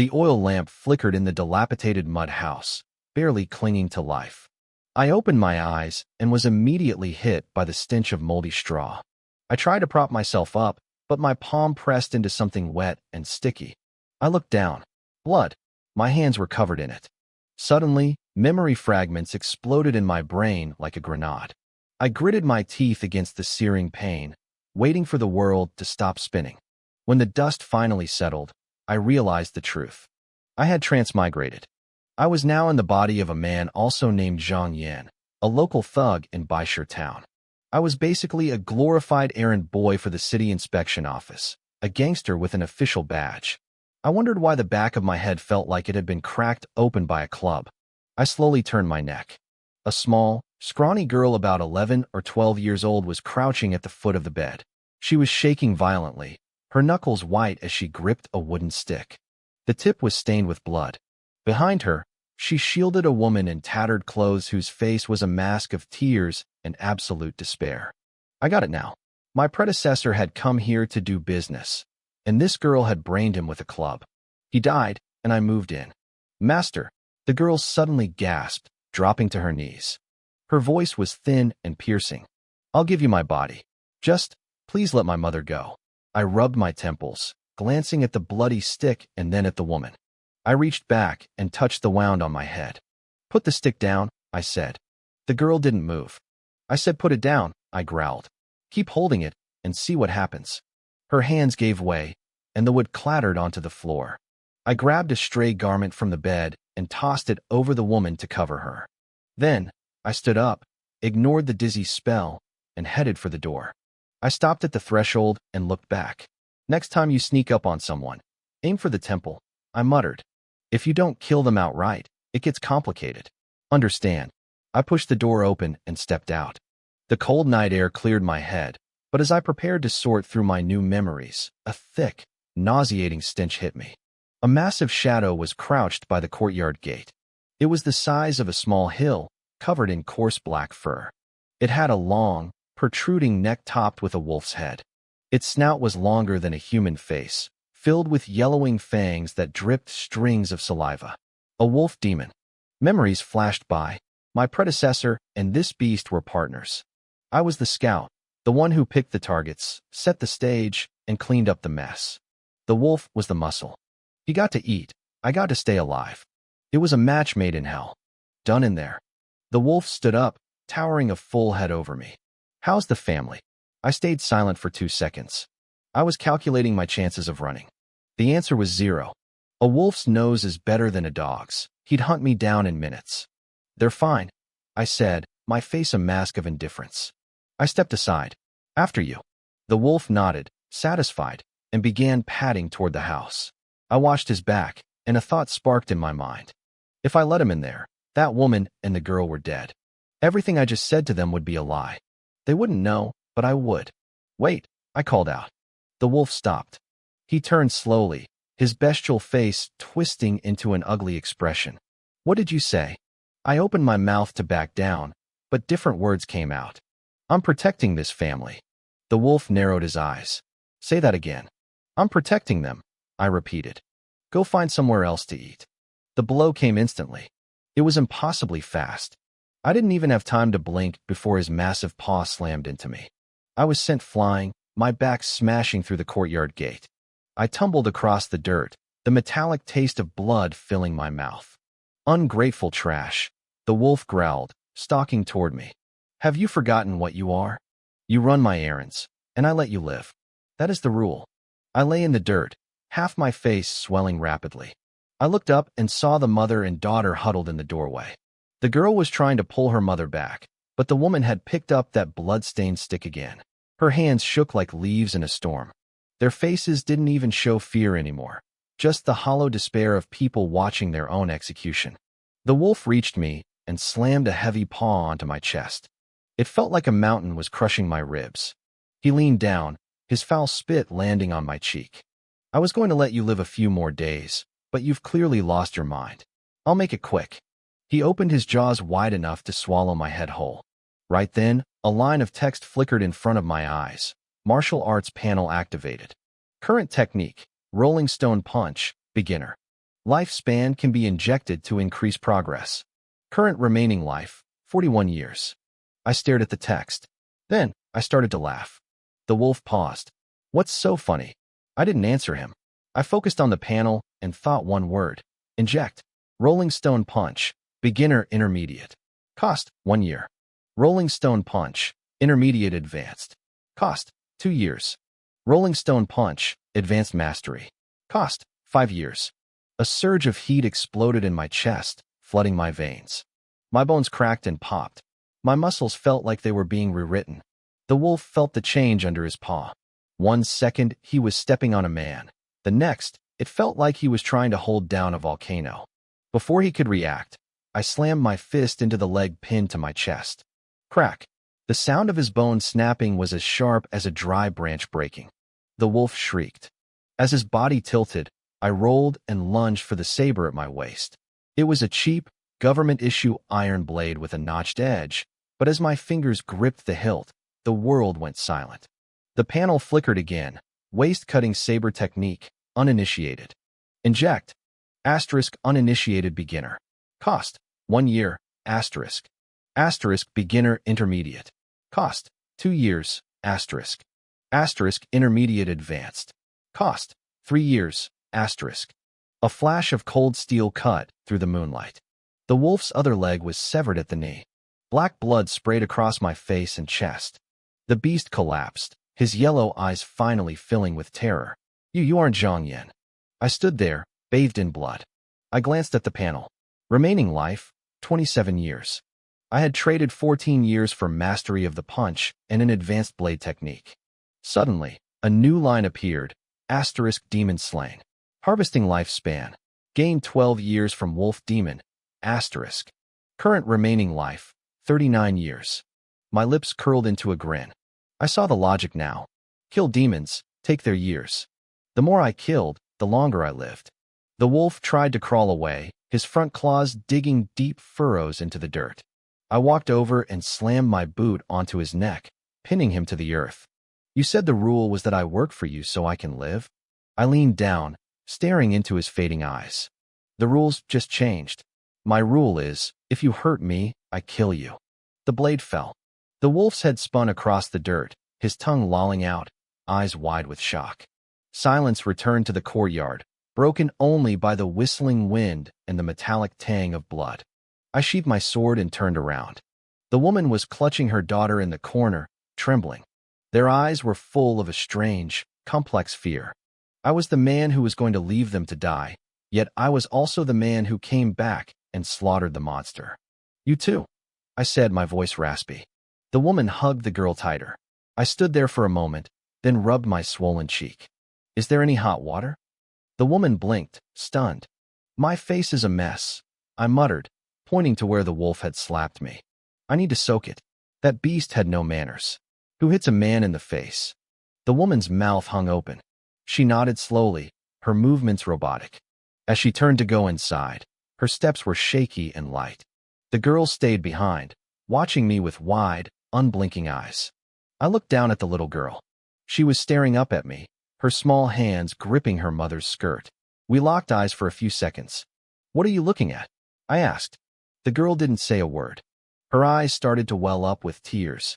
The oil lamp flickered in the dilapidated mud house, barely clinging to life. I opened my eyes and was immediately hit by the stench of moldy straw. I tried to prop myself up, but my palm pressed into something wet and sticky. I looked down. Blood. My hands were covered in it. Suddenly, memory fragments exploded in my brain like a grenade. I gritted my teeth against the searing pain, waiting for the world to stop spinning. When the dust finally settled, I realized the truth. I had transmigrated. I was now in the body of a man also named Zhang Yan, a local thug in Baishir town. I was basically a glorified errand boy for the city inspection office, a gangster with an official badge. I wondered why the back of my head felt like it had been cracked open by a club. I slowly turned my neck. A small, scrawny girl about 11 or 12 years old was crouching at the foot of the bed. She was shaking violently, her knuckles white as she gripped a wooden stick. The tip was stained with blood. Behind her, she shielded a woman in tattered clothes whose face was a mask of tears and absolute despair. I got it now. My predecessor had come here to do business, and this girl had brained him with a club. He died, and I moved in. Master, the girl suddenly gasped, dropping to her knees. Her voice was thin and piercing. I'll give you my body. Just, please let my mother go. I rubbed my temples, glancing at the bloody stick and then at the woman. I reached back and touched the wound on my head. Put the stick down, I said. The girl didn't move. I said put it down, I growled. Keep holding it and see what happens. Her hands gave way, and the wood clattered onto the floor. I grabbed a stray garment from the bed and tossed it over the woman to cover her. Then, I stood up, ignored the dizzy spell, and headed for the door. I stopped at the threshold and looked back. Next time you sneak up on someone, aim for the temple, I muttered. If you don't kill them outright, it gets complicated. Understand. I pushed the door open and stepped out. The cold night air cleared my head, but as I prepared to sort through my new memories, a thick, nauseating stench hit me. A massive shadow was crouched by the courtyard gate. It was the size of a small hill, covered in coarse black fur. It had a long, protruding neck topped with a wolf's head. Its snout was longer than a human face, filled with yellowing fangs that dripped strings of saliva. A wolf demon. Memories flashed by. My predecessor and this beast were partners. I was the scout, the one who picked the targets, set the stage, and cleaned up the mess. The wolf was the muscle. He got to eat. I got to stay alive. It was a match made in hell. Done in there. The wolf stood up, towering a full head over me. How's the family? I stayed silent for 2 seconds. I was calculating my chances of running. The answer was 0. A wolf's nose is better than a dog's. He'd hunt me down in minutes. They're fine, I said, my face a mask of indifference. I stepped aside. After you. The wolf nodded, satisfied, and began padding toward the house. I watched his back, and a thought sparked in my mind. If I let him in there, that woman and the girl were dead. Everything I just said to them would be a lie. They wouldn't know, but I would. Wait, I called out. The wolf stopped. He turned slowly, his bestial face twisting into an ugly expression. What did you say? I opened my mouth to back down, but different words came out. I'm protecting this family. The wolf narrowed his eyes. Say that again. I'm protecting them, I repeated. Go find somewhere else to eat. The blow came instantly. It was impossibly fast. I didn't even have time to blink before his massive paw slammed into me. I was sent flying, my back smashing through the courtyard gate. I tumbled across the dirt, the metallic taste of blood filling my mouth. Ungrateful trash, the wolf growled, stalking toward me. Have you forgotten what you are? You run my errands, and I let you live. That is the rule. I lay in the dirt, half my face swelling rapidly. I looked up and saw the mother and daughter huddled in the doorway. The girl was trying to pull her mother back, but the woman had picked up that blood-stained stick again. Her hands shook like leaves in a storm. Their faces didn't even show fear anymore, just the hollow despair of people watching their own execution. The wolf reached me and slammed a heavy paw onto my chest. It felt like a mountain was crushing my ribs. He leaned down, his foul spit landing on my cheek. I was going to let you live a few more days, but you've clearly lost your mind. I'll make it quick. He opened his jaws wide enough to swallow my head whole. Right then, a line of text flickered in front of my eyes. Martial arts panel activated. Current technique, rolling stone punch, beginner. Lifespan can be injected to increase progress. Current remaining life, 41 years. I stared at the text. Then, I started to laugh. The wolf paused. What's so funny? I didn't answer him. I focused on the panel and thought one word. Inject. Rolling Stone Punch. Beginner Intermediate. Cost, 1 year. Rolling Stone Punch. Intermediate Advanced. Cost, 2 years. Rolling Stone Punch. Advanced Mastery. Cost, 5 years. A surge of heat exploded in my chest, flooding my veins. My bones cracked and popped. My muscles felt like they were being rewritten. The wolf felt the change under his paw. 1 second, he was stepping on a man. The next, it felt like he was trying to hold down a volcano. Before he could react, I slammed my fist into the leg pinned to my chest. Crack. The sound of his bone snapping was as sharp as a dry branch breaking. The wolf shrieked. As his body tilted, I rolled and lunged for the saber at my waist. It was a cheap, government-issue iron blade with a notched edge, but as my fingers gripped the hilt, the world went silent. The panel flickered again. Waist-cutting saber technique, uninitiated. Inject. Asterisk uninitiated beginner. Cost, 1 year, asterisk. Asterisk beginner intermediate. Cost, 2 years, asterisk. Asterisk intermediate advanced. Cost, 3 years, asterisk. A flash of cold steel cut through the moonlight. The wolf's other leg was severed at the knee. Black blood sprayed across my face and chest. The beast collapsed, his yellow eyes finally filling with terror. You aren't Zhang Yan. I stood there, bathed in blood. I glanced at the panel. Remaining life, 27 years. I had traded 14 years for mastery of the punch and an advanced blade technique. Suddenly, a new line appeared, asterisk demon slaying. Harvesting lifespan. Gained 12 years from wolf demon, asterisk. Current remaining life, 39 years. My lips curled into a grin. I saw the logic now. Kill demons, take their years. The more I killed, the longer I lived. The wolf tried to crawl away, his front claws digging deep furrows into the dirt. I walked over and slammed my boot onto his neck, pinning him to the earth. You said the rule was that I work for you so I can live? I leaned down, staring into his fading eyes. The rules just changed. My rule is, if you hurt me, I kill you. The blade fell. The wolf's head spun across the dirt, his tongue lolling out, eyes wide with shock. Silence returned to the courtyard, broken only by the whistling wind and the metallic tang of blood. I sheathed my sword and turned around. The woman was clutching her daughter in the corner, trembling. Their eyes were full of a strange, complex fear. I was the man who was going to leave them to die, yet I was also the man who came back and slaughtered the monster. You too, I said, my voice raspy. The woman hugged the girl tighter. I stood there for a moment, then rubbed my swollen cheek. Is there any hot water? The woman blinked, stunned. My face is a mess, I muttered, pointing to where the wolf had slapped me. I need to soak it. That beast had no manners. Who hits a man in the face? The woman's mouth hung open. She nodded slowly, her movements robotic. As she turned to go inside, her steps were shaky and light. The girl stayed behind, watching me with wide, unblinking eyes. I looked down at the little girl. She was staring up at me, her small hands gripping her mother's skirt. We locked eyes for a few seconds. What are you looking at? I asked. The girl didn't say a word. Her eyes started to well up with tears.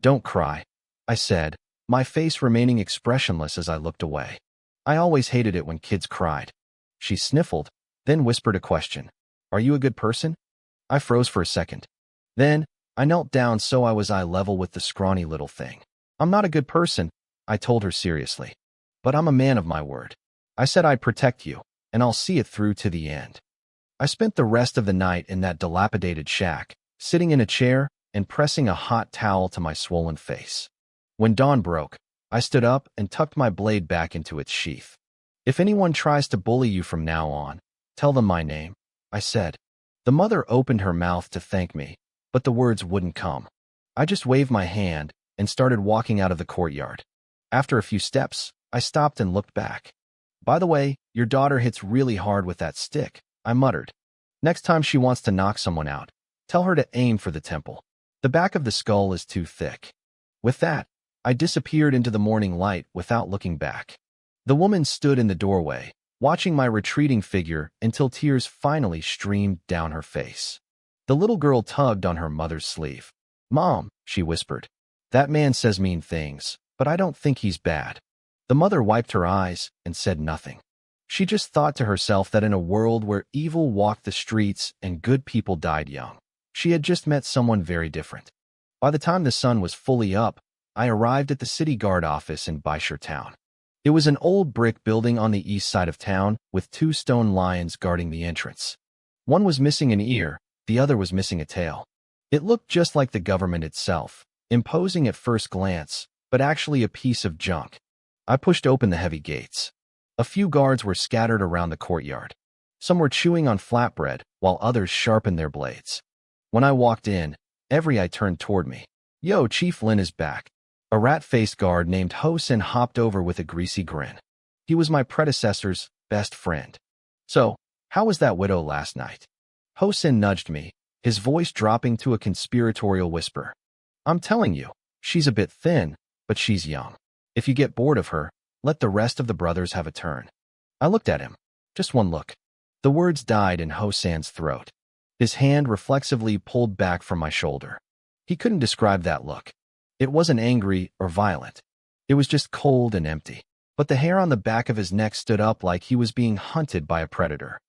Don't cry, I said, my face remaining expressionless as I looked away. I always hated it when kids cried. She sniffled, then whispered a question. Are you a good person? I froze for a second. Then, I knelt down so I was eye level with the scrawny little thing. I'm not a good person, I told her seriously. But I'm a man of my word. I said I'd protect you, and I'll see it through to the end. I spent the rest of the night in that dilapidated shack, sitting in a chair and pressing a hot towel to my swollen face. When dawn broke, I stood up and tucked my blade back into its sheath. If anyone tries to bully you from now on, tell them my name, I said. The mother opened her mouth to thank me, but the words wouldn't come. I just waved my hand and started walking out of the courtyard. After a few steps, I stopped and looked back. By the way, your daughter hits really hard with that stick, I muttered. Next time she wants to knock someone out, tell her to aim for the temple. The back of the skull is too thick. With that, I disappeared into the morning light without looking back. The woman stood in the doorway, watching my retreating figure until tears finally streamed down her face. The little girl tugged on her mother's sleeve. "Mom," she whispered, "that man says mean things, but I don't think he's bad." The mother wiped her eyes and said nothing. She just thought to herself that in a world where evil walked the streets and good people died young, she had just met someone very different. By the time the sun was fully up, I arrived at the city guard office in Baishur town. It was an old brick building on the east side of town with 2 stone lions guarding the entrance. One was missing an ear, the other was missing a tail. It looked just like the government itself, imposing at first glance, but actually a piece of junk. I pushed open the heavy gates. A few guards were scattered around the courtyard. Some were chewing on flatbread, while others sharpened their blades. When I walked in, every eye turned toward me. "Yo, Chief Lin is back." A rat-faced guard named Ho-sen hopped over with a greasy grin. He was my predecessor's best friend. "So, how was that widow last night?" Ho-sen nudged me, his voice dropping to a conspiratorial whisper. "I'm telling you, she's a bit thin, but she's young. If you get bored of her, let the rest of the brothers have a turn." I looked at him. Just one look. The words died in Ho-san's throat. His hand reflexively pulled back from my shoulder. He couldn't describe that look. It wasn't angry or violent. It was just cold and empty. But the hair on the back of his neck stood up like he was being hunted by a predator.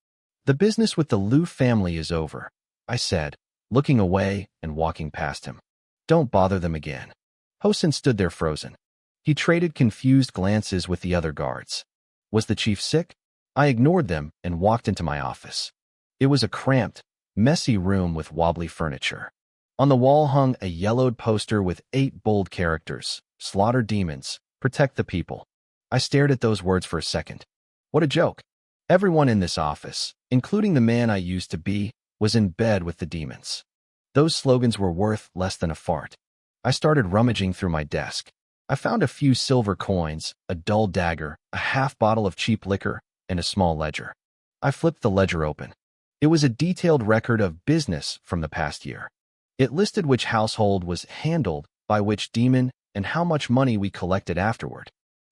"The business with the Liu family is over," I said, looking away and walking past him. "Don't bother them again." Ho-sen stood there frozen. He traded confused glances with the other guards. Was the chief sick? I ignored them and walked into my office. It was a cramped, messy room with wobbly furniture. On the wall hung a yellowed poster with 8 bold characters: "Slaughter demons, protect the people." I stared at those words for a second. What a joke. Everyone in this office, including the man I used to be, was in bed with the demons. Those slogans were worth less than a fart. I started rummaging through my desk. I found a few silver coins, a dull dagger, a half bottle of cheap liquor, and a small ledger. I flipped the ledger open. It was a detailed record of business from the past year. It listed which household was handled by which demon and how much money we collected afterward.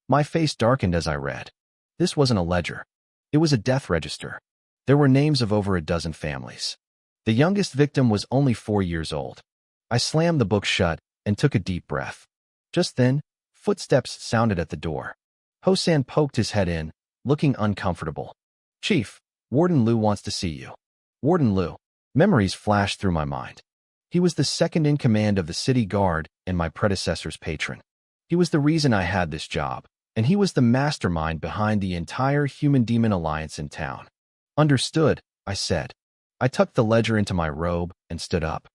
My face darkened as I read. This wasn't a ledger. It was a death register. There were names of over a dozen families. The youngest victim was only 4 years old. I slammed the book shut and took a deep breath. Just then, footsteps sounded at the door. Ho-san poked his head in, looking uncomfortable. "Chief, Warden Liu wants to see you." Warden Liu. Memories flashed through my mind. He was the second in command of the city guard and my predecessor's patron. He was the reason I had this job, and he was the mastermind behind the entire human-demon alliance in town. "Understood," I said. I tucked the ledger into my robe and stood up.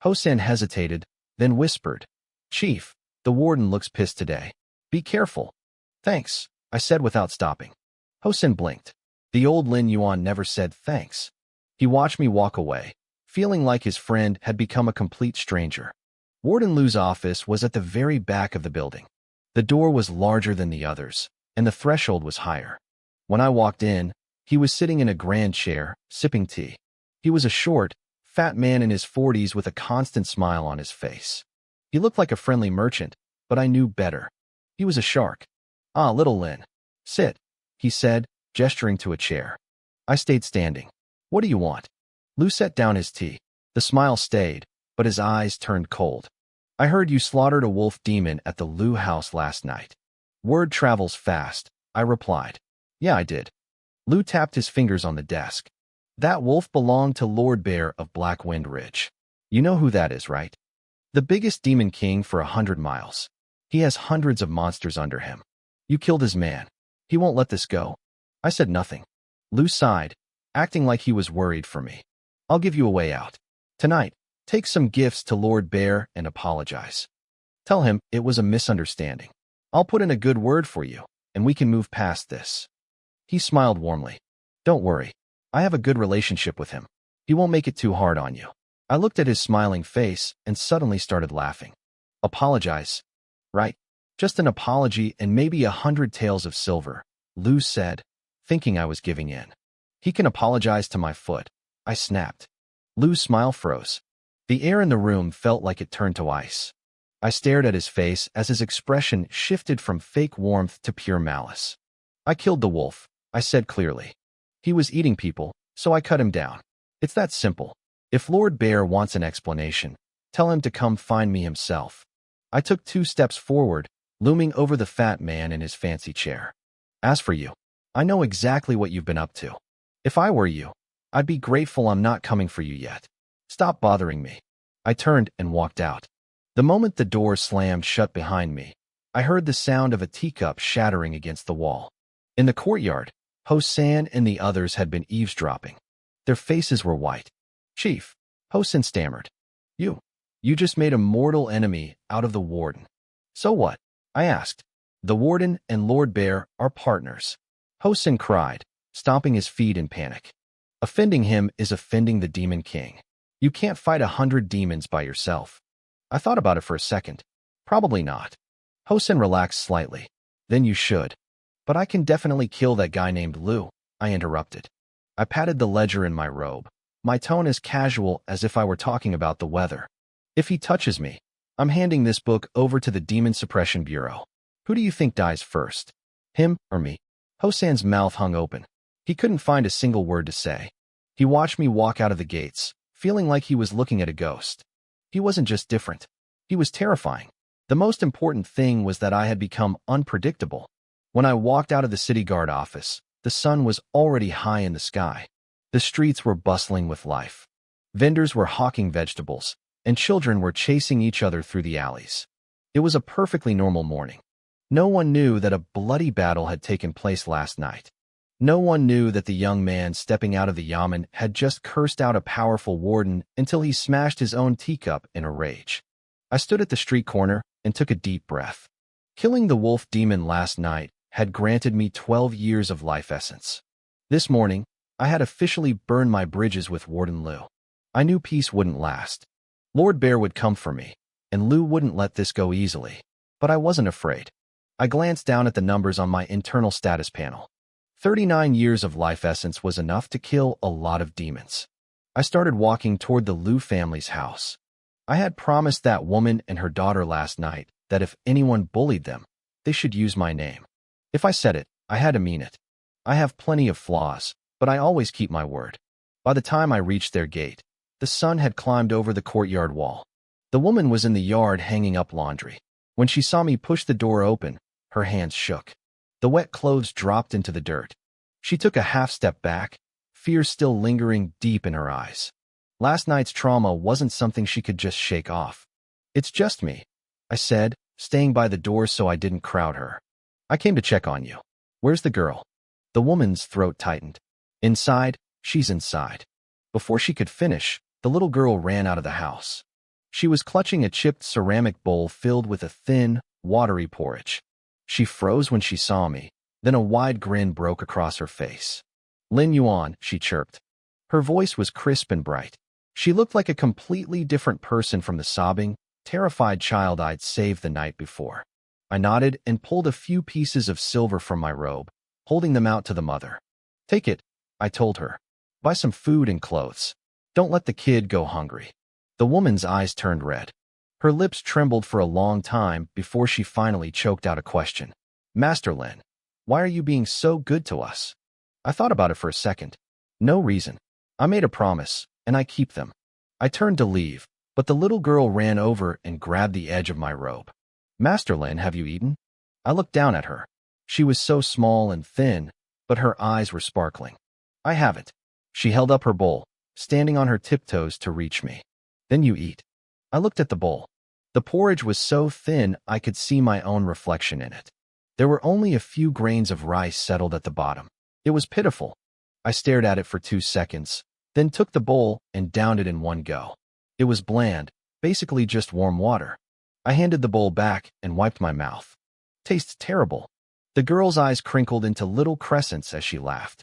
Ho-san hesitated, then whispered, "Chief, the warden looks pissed today. Be careful." "Thanks," I said without stopping. Ho-san blinked. The old Lin Yuan never said thanks. He watched me walk away, feeling like his friend had become a complete stranger. Warden Liu's office was at the very back of the building. The door was larger than the others, and the threshold was higher. When I walked in, he was sitting in a grand chair, sipping tea. He was a short, fat man in his 40s with a constant smile on his face. He looked like a friendly merchant, but I knew better. He was a shark. "Ah, little Lin. Sit," he said, gesturing to a chair. I stayed standing. "What do you want?" Liu set down his tea. The smile stayed, but his eyes turned cold. "I heard you slaughtered a wolf demon at the Liu house last night." "Word travels fast," I replied. "Yeah, I did." Liu tapped his fingers on the desk. "That wolf belonged to Lord Bear of Blackwind Ridge. You know who that is, right? The biggest demon king for 100 miles. He has hundreds of monsters under him. You killed his man. He won't let this go." I said nothing. Liu sighed, acting like he was worried for me. "I'll give you a way out. Tonight, take some gifts to Lord Bear and apologize. Tell him it was a misunderstanding. I'll put in a good word for you, and we can move past this." He smiled warmly. "Don't worry. I have a good relationship with him. He won't make it too hard on you." I looked at his smiling face and suddenly started laughing. "Apologize. Right? Just an apology and maybe 100 taels of silver," Liu said, thinking I was giving in. "He can apologize to my foot." I snapped. Liu's smile froze. The air in the room felt like it turned to ice. I stared at his face as his expression shifted from fake warmth to pure malice. "I killed the wolf. I said clearly. He was eating people, so I cut him down. It's that simple. If Lord Bear wants an explanation, tell him to come find me himself. I took 2 steps forward, looming over the fat man in his fancy chair. As for you, I know exactly what you've been up to. If I were you, I'd be grateful I'm not coming for you yet. Stop bothering me. I turned and walked out. The moment the door slammed shut behind me, I heard the sound of a teacup shattering against the wall. In the courtyard, Ho-san and the others had been eavesdropping. Their faces were white. Chief, Ho-san stammered. You just made a mortal enemy out of the warden. So what? I asked. The warden and Lord Bear are partners. Ho-san cried, stomping his feet in panic. Offending him is offending the Demon King. You can't fight 100 demons by yourself. I thought about it for a second. Probably not. Ho-san relaxed slightly. Then you should. But I can definitely kill that guy named Lu, I interrupted. I patted the ledger in my robe, my tone as casual as if I were talking about the weather. If he touches me, I'm handing this book over to the Demon Suppression Bureau. Who do you think dies first? Him or me? Ho-san's mouth hung open. He couldn't find a single word to say. He watched me walk out of the gates, feeling like he was looking at a ghost. He wasn't just different. He was terrifying. The most important thing was that I had become unpredictable. When I walked out of the city guard office, the sun was already high in the sky. The streets were bustling with life. Vendors were hawking vegetables, and children were chasing each other through the alleys. It was a perfectly normal morning. No one knew that a bloody battle had taken place last night. No one knew that the young man stepping out of the yamen had just cursed out a powerful warden until he smashed his own teacup in a rage. I stood at the street corner and took a deep breath. Killing the wolf demon last night had granted me 12 years of life essence. This morning, I had officially burned my bridges with Warden Lu. I knew peace wouldn't last. Lord Bear would come for me, and Lu wouldn't let this go easily. But I wasn't afraid. I glanced down at the numbers on my internal status panel. 39 years of life essence was enough to kill a lot of demons. I started walking toward the Lu family's house. I had promised that woman and her daughter last night that if anyone bullied them, they should use my name. If I said it, I had to mean it. I have plenty of flaws, but I always keep my word. By the time I reached their gate, the sun had climbed over the courtyard wall. The woman was in the yard hanging up laundry. When she saw me push the door open, her hands shook. The wet clothes dropped into the dirt. She took a half step back, fear still lingering deep in her eyes. Last night's trauma wasn't something she could just shake off. It's just me, I said, staying by the door so I didn't crowd her. I came to check on you. Where's the girl? The woman's throat tightened. Inside, she's inside. Before she could finish, the little girl ran out of the house. She was clutching a chipped ceramic bowl filled with a thin, watery porridge. She froze when she saw me, then a wide grin broke across her face. Lin Yuan, she chirped. Her voice was crisp and bright. She looked like a completely different person from the sobbing, terrified child I'd saved the night before. I nodded and pulled a few pieces of silver from my robe, holding them out to the mother. Take it, I told her. Buy some food and clothes. Don't let the kid go hungry. The woman's eyes turned red. Her lips trembled for a long time before she finally choked out a question. Master Lin, why are you being so good to us? I thought about it for a second. No reason. I made a promise, and I keep them. I turned to leave, but the little girl ran over and grabbed the edge of my robe. Master Lin, have you eaten? I looked down at her. She was so small and thin, but her eyes were sparkling. I haven't. She held up her bowl, standing on her tiptoes to reach me. Then you eat. I looked at the bowl. The porridge was so thin I could see my own reflection in it. There were only a few grains of rice settled at the bottom. It was pitiful. I stared at it for 2 seconds, then took the bowl and downed it in one go. It was bland, basically just warm water. I handed the bowl back and wiped my mouth. Tastes terrible. The girl's eyes crinkled into little crescents as she laughed.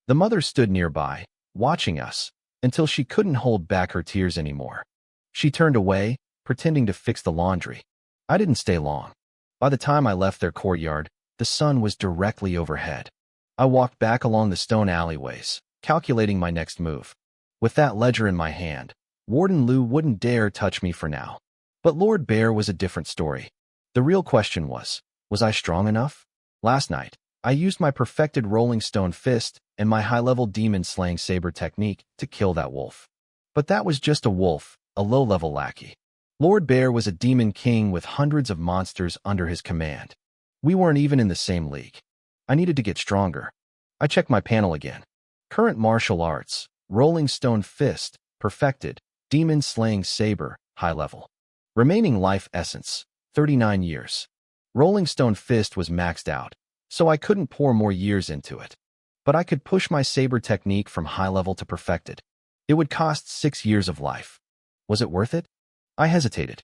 The mother stood nearby, watching us, until she couldn't hold back her tears anymore. She turned away, pretending to fix the laundry. I didn't stay long. By the time I left their courtyard, the sun was directly overhead. I walked back along the stone alleyways, calculating my next move. With that ledger in my hand, Warden Lu wouldn't dare touch me for now. But Lord Bear was a different story. The real question was I strong enough? Last night, I used my perfected Rolling Stone Fist and my high-level demon-slaying saber technique to kill that wolf. But that was just a wolf, a low-level lackey. Lord Bear was a demon king with hundreds of monsters under his command. We weren't even in the same league. I needed to get stronger. I checked my panel again. Current martial arts, Rolling Stone Fist, perfected, demon-slaying saber, high level. Remaining life essence, 39 years. Rolling Stone Fist was maxed out, so I couldn't pour more years into it. But I could push my saber technique from high level to perfected. It would cost 6 years of life. Was it worth it? I hesitated.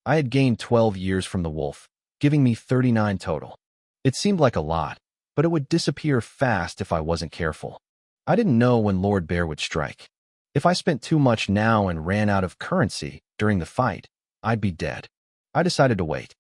I had gained 12 years from the wolf, giving me 39 total. It seemed like a lot, but it would disappear fast if I wasn't careful. I didn't know when Lord Bear would strike. If I spent too much now and ran out of currency during the fight, I'd be dead. I decided to wait.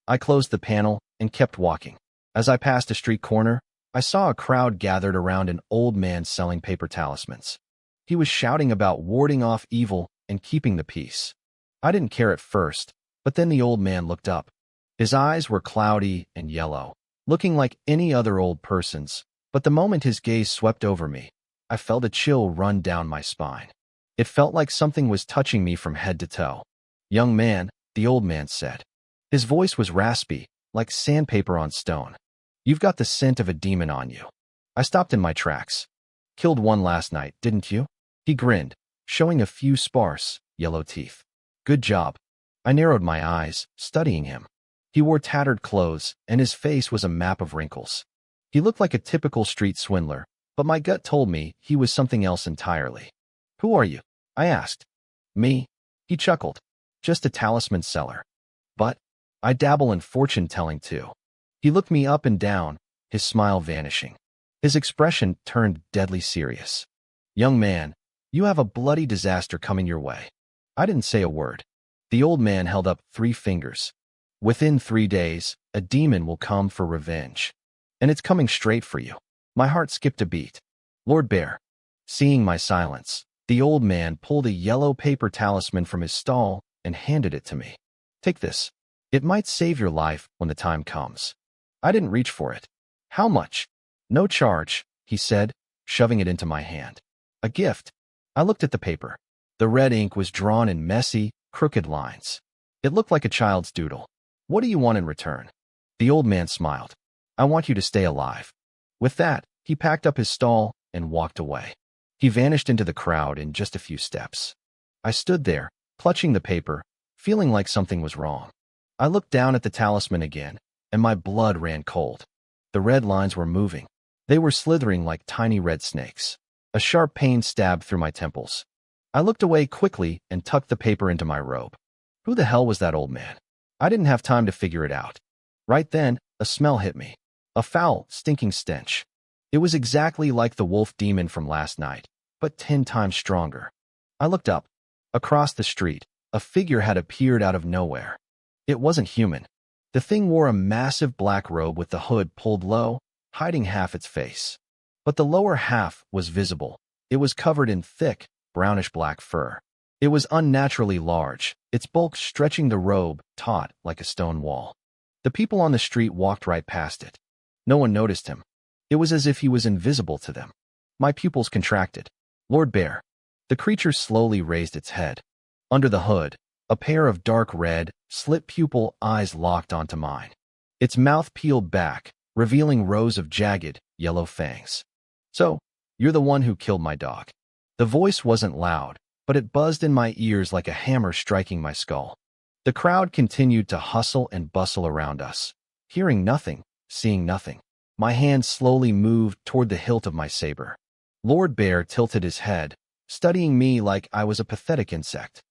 I closed the panel and kept walking. As I passed a street corner, I saw a crowd gathered around an old man selling paper talismans. He was shouting about warding off evil and keeping the peace. I didn't care at first, but then the old man looked up. His eyes were cloudy and yellow, looking like any other old person's, but the moment his gaze swept over me, I felt a chill run down my spine. It felt like something was touching me from head to toe. "Young man," the old man said. His voice was raspy, like sandpaper on stone. "You've got the scent of a demon on you." I stopped in my tracks. "Killed one last night, didn't you?" He grinned, showing a few sparse, yellow teeth. "Good job." I narrowed my eyes, studying him. He wore tattered clothes, and his face was a map of wrinkles. He looked like a typical street swindler, but my gut told me he was something else entirely. "Who are you?" I asked. "Me?" He chuckled. "Just a talisman seller. But I dabble in fortune-telling too." He looked me up and down, his smile vanishing. His expression turned deadly serious. "Young man, you have a bloody disaster coming your way." I didn't say a word. The old man held up 3 fingers. "Within 3 days, a demon will come for revenge. And it's coming straight for you." My heart skipped a beat. "Lord Bear." Seeing my silence, the old man pulled a yellow paper talisman from his stall and handed it to me. "Take this. It might save your life when the time comes." I didn't reach for it. "How much?" "No charge," he said, shoving it into my hand. "A gift." I looked at the paper. The red ink was drawn in messy, crooked lines. It looked like a child's doodle. "What do you want in return?" The old man smiled. "I want you to stay alive." With that, he packed up his stall and walked away. He vanished into the crowd in just a few steps. I stood there, clutching the paper, feeling like something was wrong. I looked down at the talisman again, and my blood ran cold. The red lines were moving. They were slithering like tiny red snakes. A sharp pain stabbed through my temples. I looked away quickly and tucked the paper into my robe. Who the hell was that old man? I didn't have time to figure it out. Right then, a smell hit me. A foul, stinking stench. It was exactly like the wolf demon from last night, but 10 times stronger. I looked up. Across the street, a figure had appeared out of nowhere. It wasn't human. The thing wore a massive black robe with the hood pulled low, hiding half its face. But the lower half was visible. It was covered in thick, brownish-black fur. It was unnaturally large, its bulk stretching the robe taut like a stone wall. The people on the street walked right past it. No one noticed him. It was as if he was invisible to them. My pupils contracted. "Lord Bear." The creature slowly raised its head. Under the hood, a pair of dark red, slit-pupil eyes locked onto mine. Its mouth peeled back, revealing rows of jagged, yellow fangs. "So, you're the one who killed my dog." The voice wasn't loud, but it buzzed in my ears like a hammer striking my skull. The crowd continued to hustle and bustle around us, hearing nothing, seeing nothing. My hand slowly moved toward the hilt of my saber. Lord Bear tilted his head, studying me like I was a pathetic insect.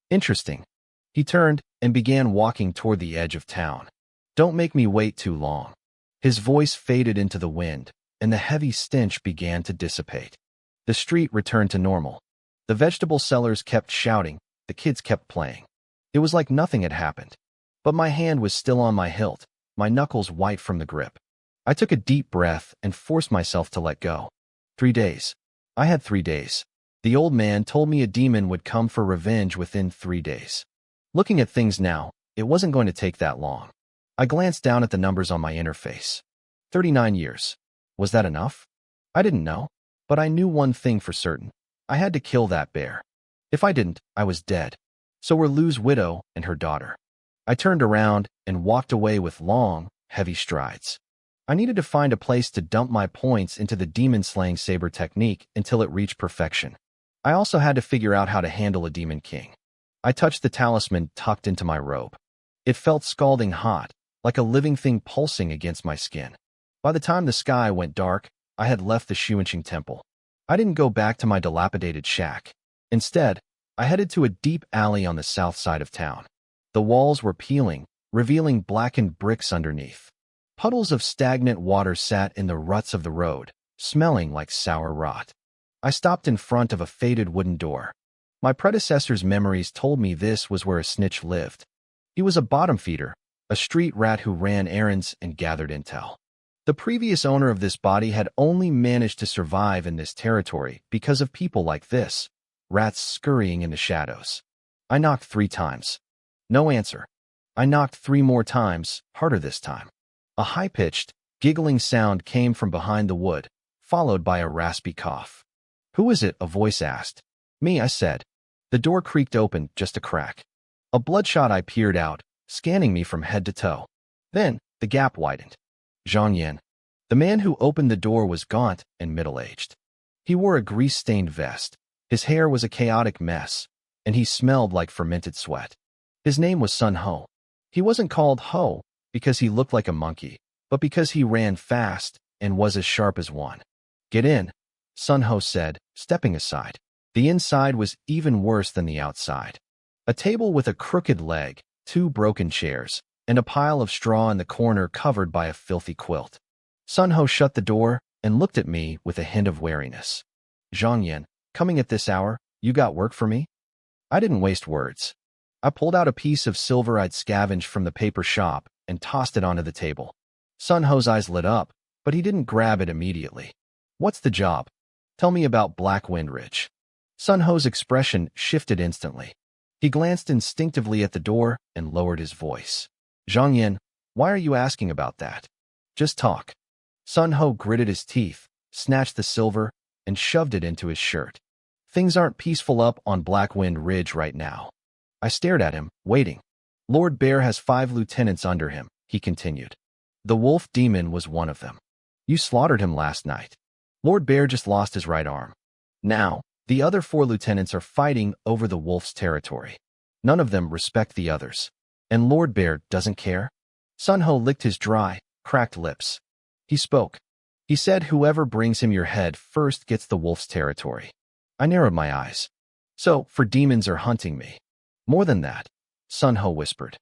"Interesting." He turned and began walking toward the edge of town. "Don't make me wait too long." His voice faded into the wind, and the heavy stench began to dissipate. The street returned to normal. The vegetable sellers kept shouting, the kids kept playing. It was like nothing had happened. But my hand was still on my hilt, my knuckles white from the grip. I took a deep breath and forced myself to let go. 3 days. I had 3 days. The old man told me a demon would come for revenge within 3 days. Looking at things now, it wasn't going to take that long. I glanced down at the numbers on my interface. 39 years. Was that enough? I didn't know. But I knew one thing for certain. I had to kill that bear. If I didn't, I was dead. So were Lu's widow and her daughter. I turned around and walked away with long, heavy strides. I needed to find a place to dump my points into the demon-slaying saber technique until it reached perfection. I also had to figure out how to handle a demon king. I touched the talisman tucked into my robe. It felt scalding hot, like a living thing pulsing against my skin. By the time the sky went dark, I had left the Xuanqing temple. I didn't go back to my dilapidated shack. Instead, I headed to a deep alley on the south side of town. The walls were peeling, revealing blackened bricks underneath. Puddles of stagnant water sat in the ruts of the road, smelling like sour rot. I stopped in front of a faded wooden door. My predecessor's memories told me this was where a snitch lived. He was a bottom feeder, a street rat who ran errands and gathered intel. The previous owner of this body had only managed to survive in this territory because of people like this, rats scurrying in the shadows. I knocked 3 times. No answer. I knocked 3 more times, harder this time. A high-pitched, giggling sound came from behind the wood, followed by a raspy cough. "Who is it?" a voice asked. "Me," I said. The door creaked open, just a crack. A bloodshot eye peered out, scanning me from head to toe. Then, the gap widened. Zhang Yan. The man who opened the door was gaunt and middle-aged. He wore a grease-stained vest. His hair was a chaotic mess, and he smelled like fermented sweat. His name was Sun Ho. He wasn't called Ho because he looked like a monkey, but because he ran fast and was as sharp as one. "Get in," Sun Ho said, stepping aside. The inside was even worse than the outside. A table with a crooked leg, 2 broken chairs, and a pile of straw in the corner covered by a filthy quilt. Sun Ho shut the door and looked at me with a hint of wariness. "Zhang Yan, coming at this hour, you got work for me?" I didn't waste words. I pulled out a piece of silver I'd scavenged from the paper shop and tossed it onto the table. Sun Ho's eyes lit up, but he didn't grab it immediately. "What's the job? Tell me about Black Wind Ridge." Sun Ho's expression shifted instantly. He glanced instinctively at the door and lowered his voice. "Zhang Yan, why are you asking about that? Just talk." Sun Ho gritted his teeth, snatched the silver, and shoved it into his shirt. "Things aren't peaceful up on Black Wind Ridge right now." I stared at him, waiting. "Lord Bear has 5 lieutenants under him," he continued. "The wolf demon was one of them. You slaughtered him last night. Lord Bear just lost his right arm. Now, the other 4 lieutenants are fighting over the wolf's territory. None of them respect the others. And Lord Bear doesn't care?" Sun Ho licked his dry, cracked lips. He spoke. He said whoever brings him your head first gets the wolf's territory. I narrowed my eyes. "So, for demons are hunting me." "More than that," Sun Ho whispered.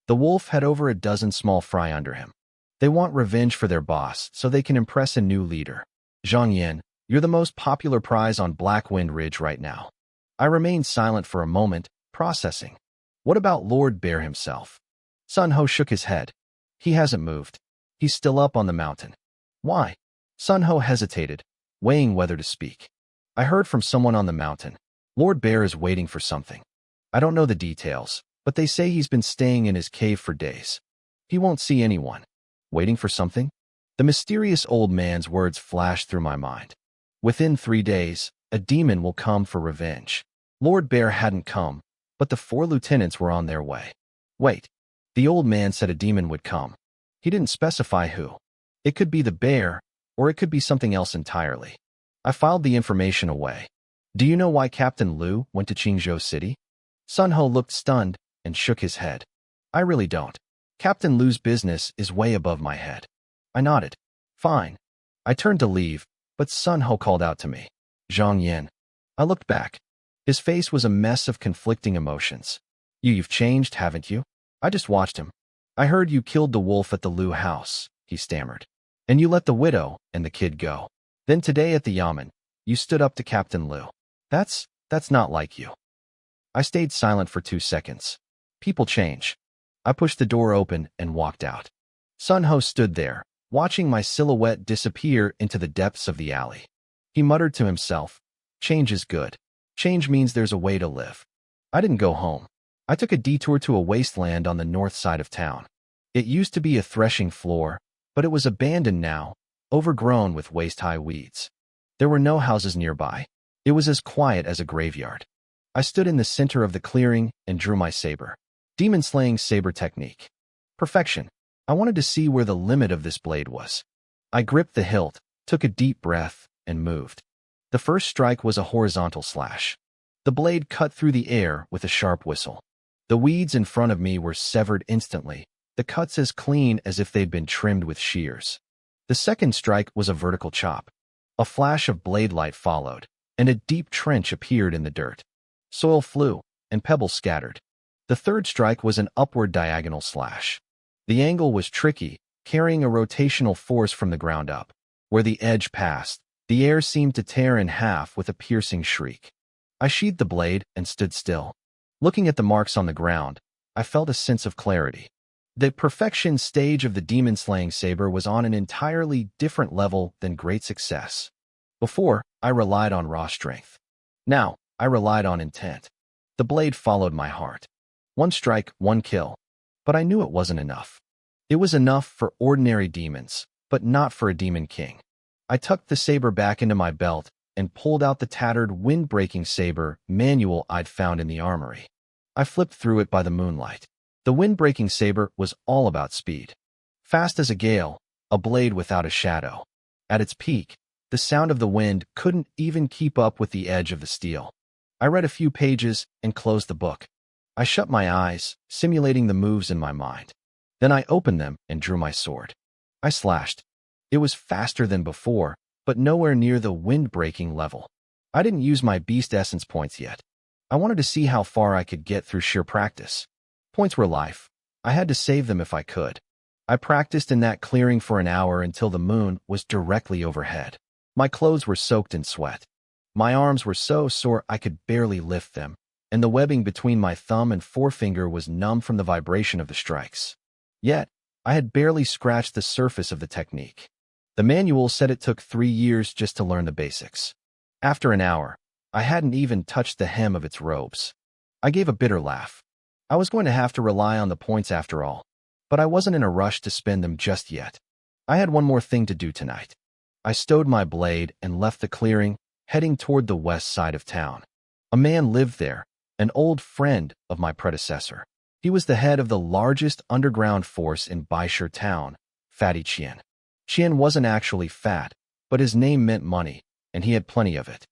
"The wolf had over a dozen small fry under him. They want revenge for their boss so they can impress a new leader. Zhang Yan, you're the most popular prize on Black Wind Ridge right now." I remained silent for a moment, processing. "What about Lord Bear himself?" Sun Ho shook his head. "He hasn't moved. He's still up on the mountain." "Why?" Sun Ho hesitated, weighing whether to speak. "I heard from someone on the mountain. Lord Bear is waiting for something. I don't know the details, but they say he's been staying in his cave for days. He won't see anyone." "Waiting for something?" The mysterious old man's words flashed through my mind. "Within 3 days, a demon will come for revenge." Lord Bear hadn't come, but the 4 lieutenants were on their way. "Wait." The old man said a demon would come. He didn't specify who. It could be the bear, or it could be something else entirely. I filed the information away. "Do you know why Captain Lu went to Qingzhou City?" Sun Ho looked stunned and shook his head. "I really don't. Captain Lu's business is way above my head." I nodded. "Fine." I turned to leave, but Sun Ho called out to me. "Zhang Yan." I looked back. His face was a mess of conflicting emotions. You've changed, haven't you?" I just watched him. "I heard you killed the wolf at the Lu house," he stammered. "And you let the widow and the kid go. Then today at the yamen, you stood up to Captain Lu. That's not like you." I stayed silent for 2 seconds. People change. I pushed the door open and walked out. Sun Ho stood there, watching my silhouette disappear into the depths of the alley. He muttered to himself, "Change is good. Change means there's a way to live." I didn't go home. I took a detour to a wasteland on the north side of town. It used to be a threshing floor, but it was abandoned now, overgrown with waist-high weeds. There were no houses nearby. It was as quiet as a graveyard. I stood in the center of the clearing and drew my saber. Demon-slaying saber technique. Perfection. I wanted to see where the limit of this blade was. I gripped the hilt, took a deep breath, and moved. The first strike was a horizontal slash. The blade cut through the air with a sharp whistle. The weeds in front of me were severed instantly, the cuts as clean as if they'd been trimmed with shears. The second strike was a vertical chop. A flash of blade light followed, and a deep trench appeared in the dirt. Soil flew, and pebbles scattered. The third strike was an upward diagonal slash. The angle was tricky, carrying a rotational force from the ground up. Where the edge passed, the air seemed to tear in half with a piercing shriek. I sheathed the blade and stood still. Looking at the marks on the ground, I felt a sense of clarity. The perfection stage of the demon-slaying saber was on an entirely different level than great success. Before, I relied on raw strength. Now, I relied on intent. The blade followed my heart. One strike, one kill. But I knew it wasn't enough. It was enough for ordinary demons, but not for a demon king. I tucked the saber back into my belt and pulled out the tattered wind-breaking saber manual I'd found in the armory. I flipped through it by the moonlight. The wind-breaking saber was all about speed. Fast as a gale, a blade without a shadow. At its peak, the sound of the wind couldn't even keep up with the edge of the steel. I read a few pages and closed the book. I shut my eyes, simulating the moves in my mind. Then I opened them and drew my sword. I slashed. It was faster than before, but nowhere near the wind-breaking level. I didn't use my beast essence points yet. I wanted to see how far I could get through sheer practice. Points were life. I had to save them if I could. I practiced in that clearing for an hour until the moon was directly overhead. My clothes were soaked in sweat. My arms were so sore I could barely lift them, and the webbing between my thumb and forefinger was numb from the vibration of the strikes. Yet, I had barely scratched the surface of the technique. The manual said it took 3 years just to learn the basics. After an hour, I hadn't even touched the hem of its robes. I gave a bitter laugh. I was going to have to rely on the points after all, but I wasn't in a rush to spend them just yet. I had one more thing to do tonight. I stowed my blade and left the clearing, heading toward the west side of town. A man lived there, an old friend of my predecessor. He was the head of the largest underground force in Baishur town, Fatty Chien. Chien wasn't actually fat, but his name meant money, and he had plenty of it.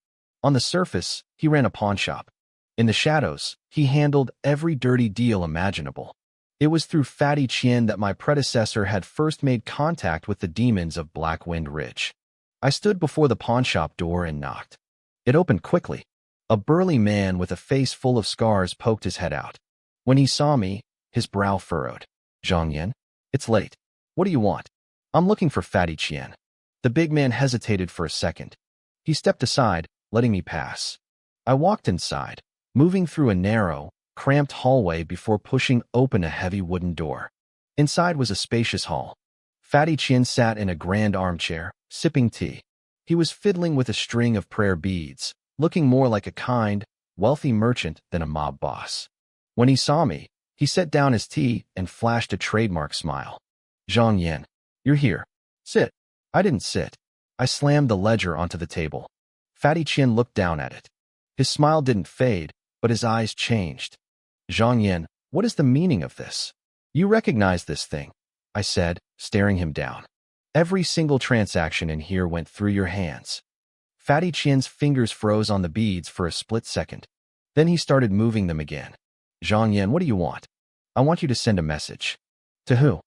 On the surface, he ran a pawn shop. In the shadows, he handled every dirty deal imaginable. It was through Fatty Chien that my predecessor had first made contact with the demons of Black Wind Ridge. I stood before the pawn shop door and knocked. It opened quickly. A burly man with a face full of scars poked his head out. When he saw me, his brow furrowed. "Zhang Yan, it's late. What do you want?" "I'm looking for Fatty Chien." The big man hesitated for a second. He stepped aside, letting me pass. I walked inside, moving through a narrow, cramped hallway before pushing open a heavy wooden door. Inside was a spacious hall. Fatty Chien sat in a grand armchair, sipping tea. He was fiddling with a string of prayer beads, looking more like a kind, wealthy merchant than a mob boss. When he saw me, he set down his tea and flashed a trademark smile. "Zhang Yan, you're here. Sit." I didn't sit. I slammed the ledger onto the table. Fatty Chien looked down at it. His smile didn't fade, but his eyes changed. "Zhang Yan, what is the meaning of this?" "You recognize this thing," I said, staring him down. "Every single transaction in here went through your hands." Fatty Chien's fingers froze on the beads for a split second. Then he started moving them again. "Zhang Yan, what do you want?" "I want you to send a message." "To who?"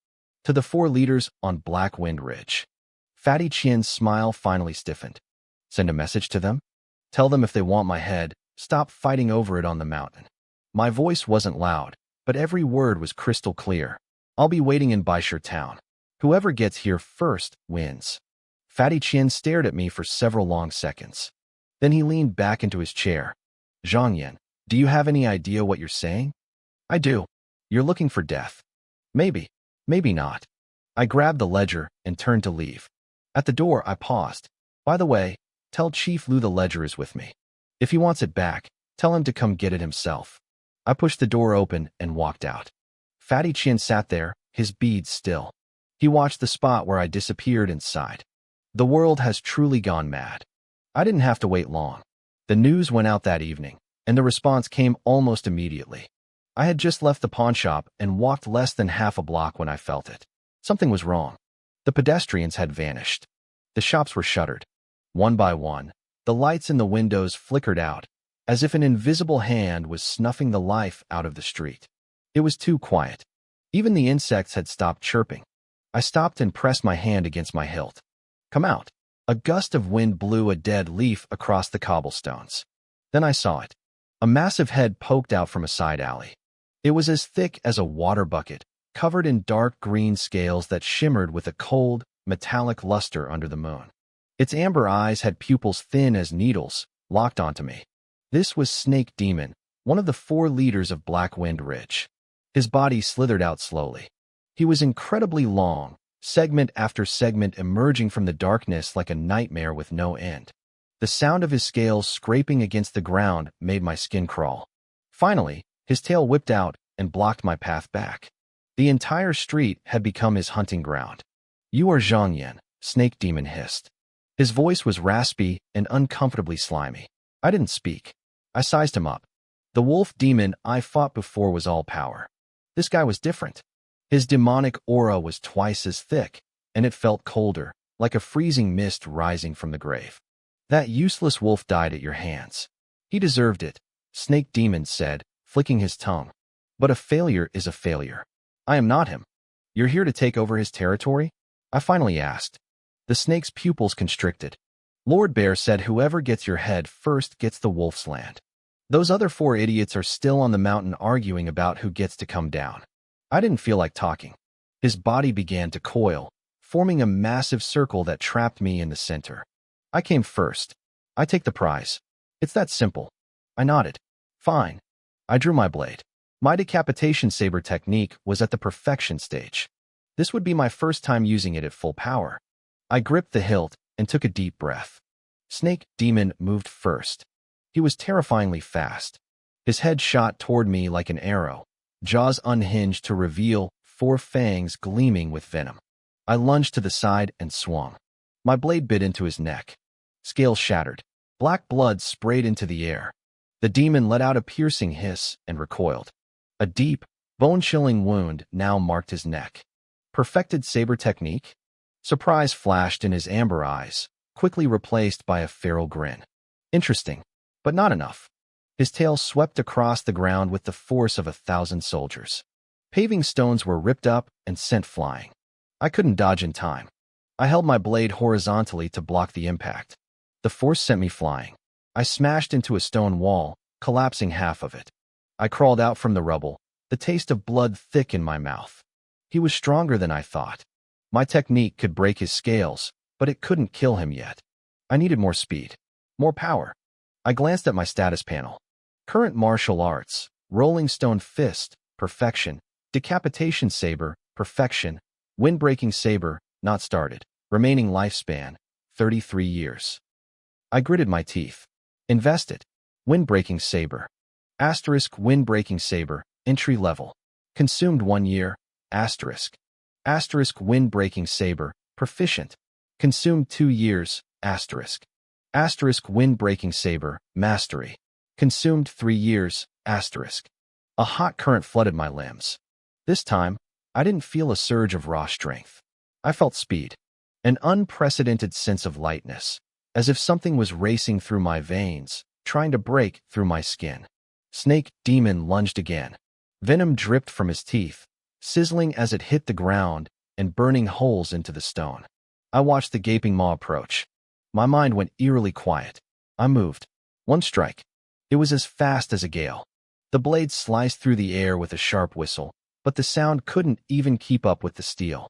"To the 4 leaders on Black Wind Ridge." Fatty Chien's smile finally stiffened. "Send a message to them? Tell them if they want my head, stop fighting over it on the mountain." My voice wasn't loud, but every word was crystal clear. "I'll be waiting in Baishur town. Whoever gets here first wins." Fatty Chien stared at me for several long seconds. Then he leaned back into his chair. "Zhang Yan, do you have any idea what you're saying?" "I do. You're looking for death." "Maybe. Maybe not." I grabbed the ledger and turned to leave. At the door, I paused. "By the way, tell Chief Lu the ledger is with me. If he wants it back, tell him to come get it himself." I pushed the door open and walked out. Fatty Chien sat there, his beads still. He watched the spot where I disappeared and sighed. The world has truly gone mad. I didn't have to wait long. The news went out that evening, and the response came almost immediately. I had just left the pawn shop and walked less than half a block when I felt it. Something was wrong. The pedestrians had vanished. The shops were shuttered. One by one, the lights in the windows flickered out, as if an invisible hand was snuffing the life out of the street. It was too quiet. Even the insects had stopped chirping. I stopped and pressed my hand against my hilt. Come out. A gust of wind blew a dead leaf across the cobblestones. Then I saw it. A massive head poked out from a side alley. It was as thick as a water bucket, covered in dark green scales that shimmered with a cold, metallic luster under the moon. Its amber eyes had pupils thin as needles, locked onto me. This was Snake Demon, one of the 4 leaders of Black Wind Ridge. His body slithered out slowly. He was incredibly long, segment after segment emerging from the darkness like a nightmare with no end. The sound of his scales scraping against the ground made my skin crawl. Finally, his tail whipped out and blocked my path back. The entire street had become his hunting ground. "You are Zhang Yan," Snake Demon hissed. His voice was raspy and uncomfortably slimy. I didn't speak. I sized him up. The wolf demon I fought before was all power. This guy was different. His demonic aura was twice as thick, and it felt colder, like a freezing mist rising from the grave. "That useless wolf died at your hands. He deserved it," Snake Demon said, flicking his tongue. "But a failure is a failure. I am not him. You're here to take over his territory?" I finally asked. The snake's pupils constricted. "Lord Bear said whoever gets your head first gets the wolf's land. Those other 4 idiots are still on the mountain arguing about who gets to come down." I didn't feel like talking. His body began to coil, forming a massive circle that trapped me in the center. "I came first. I take the prize. It's that simple." I nodded. "Fine." I drew my blade. My decapitation saber technique was at the perfection stage. This would be my first time using it at full power. I gripped the hilt and took a deep breath. Snake Demon moved first. He was terrifyingly fast. His head shot toward me like an arrow, jaws unhinged to reveal 4 fangs gleaming with venom. I lunged to the side and swung. My blade bit into his neck. Scales shattered. Black blood sprayed into the air. The demon let out a piercing hiss and recoiled. A deep, bone-chilling wound now marked his neck. Perfected saber technique? Surprise flashed in his amber eyes, quickly replaced by a feral grin. Interesting, but not enough. His tail swept across the ground with the force of 1,000 soldiers. Paving stones were ripped up and sent flying. I couldn't dodge in time. I held my blade horizontally to block the impact. The force sent me flying. I smashed into a stone wall, collapsing half of it. I crawled out from the rubble, the taste of blood thick in my mouth. He was stronger than I thought. My technique could break his scales, but it couldn't kill him yet. I needed more speed, more power. I glanced at my status panel. Current martial arts, rolling stone fist, perfection, decapitation saber, perfection, wind-breaking saber, not started, remaining lifespan, 33 years. I gritted my teeth. Invested. Wind-breaking saber. Asterisk wind-breaking saber, entry level. Consumed 1 year, asterisk. Asterisk wind-breaking saber, proficient. Consumed 2 years, asterisk. Asterisk wind-breaking saber, mastery. Consumed 3 years, asterisk. A hot current flooded my limbs. This time, I didn't feel a surge of raw strength. I felt speed. An unprecedented sense of lightness, as if something was racing through my veins, trying to break through my skin. Snake Demon lunged again. Venom dripped from his teeth, sizzling as it hit the ground and burning holes into the stone. I watched the gaping maw approach. My mind went eerily quiet. I moved. 1 strike. It was as fast as a gale. The blade sliced through the air with a sharp whistle, but the sound couldn't even keep up with the steel.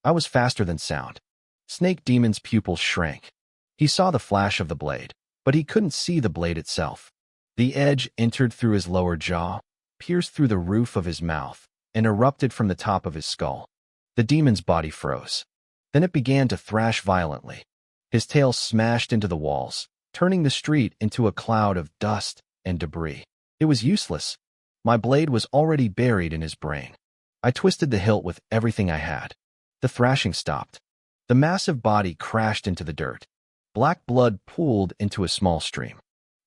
I was faster than sound. Snake Demon's pupils shrank. He saw the flash of the blade, but he couldn't see the blade itself. The edge entered through his lower jaw, pierced through the roof of his mouth, and erupted from the top of his skull. The demon's body froze. Then it began to thrash violently. His tail smashed into the walls, turning the street into a cloud of dust and debris. It was useless. My blade was already buried in his brain. I twisted the hilt with everything I had. The thrashing stopped. The massive body crashed into the dirt. Black blood pooled into a small stream.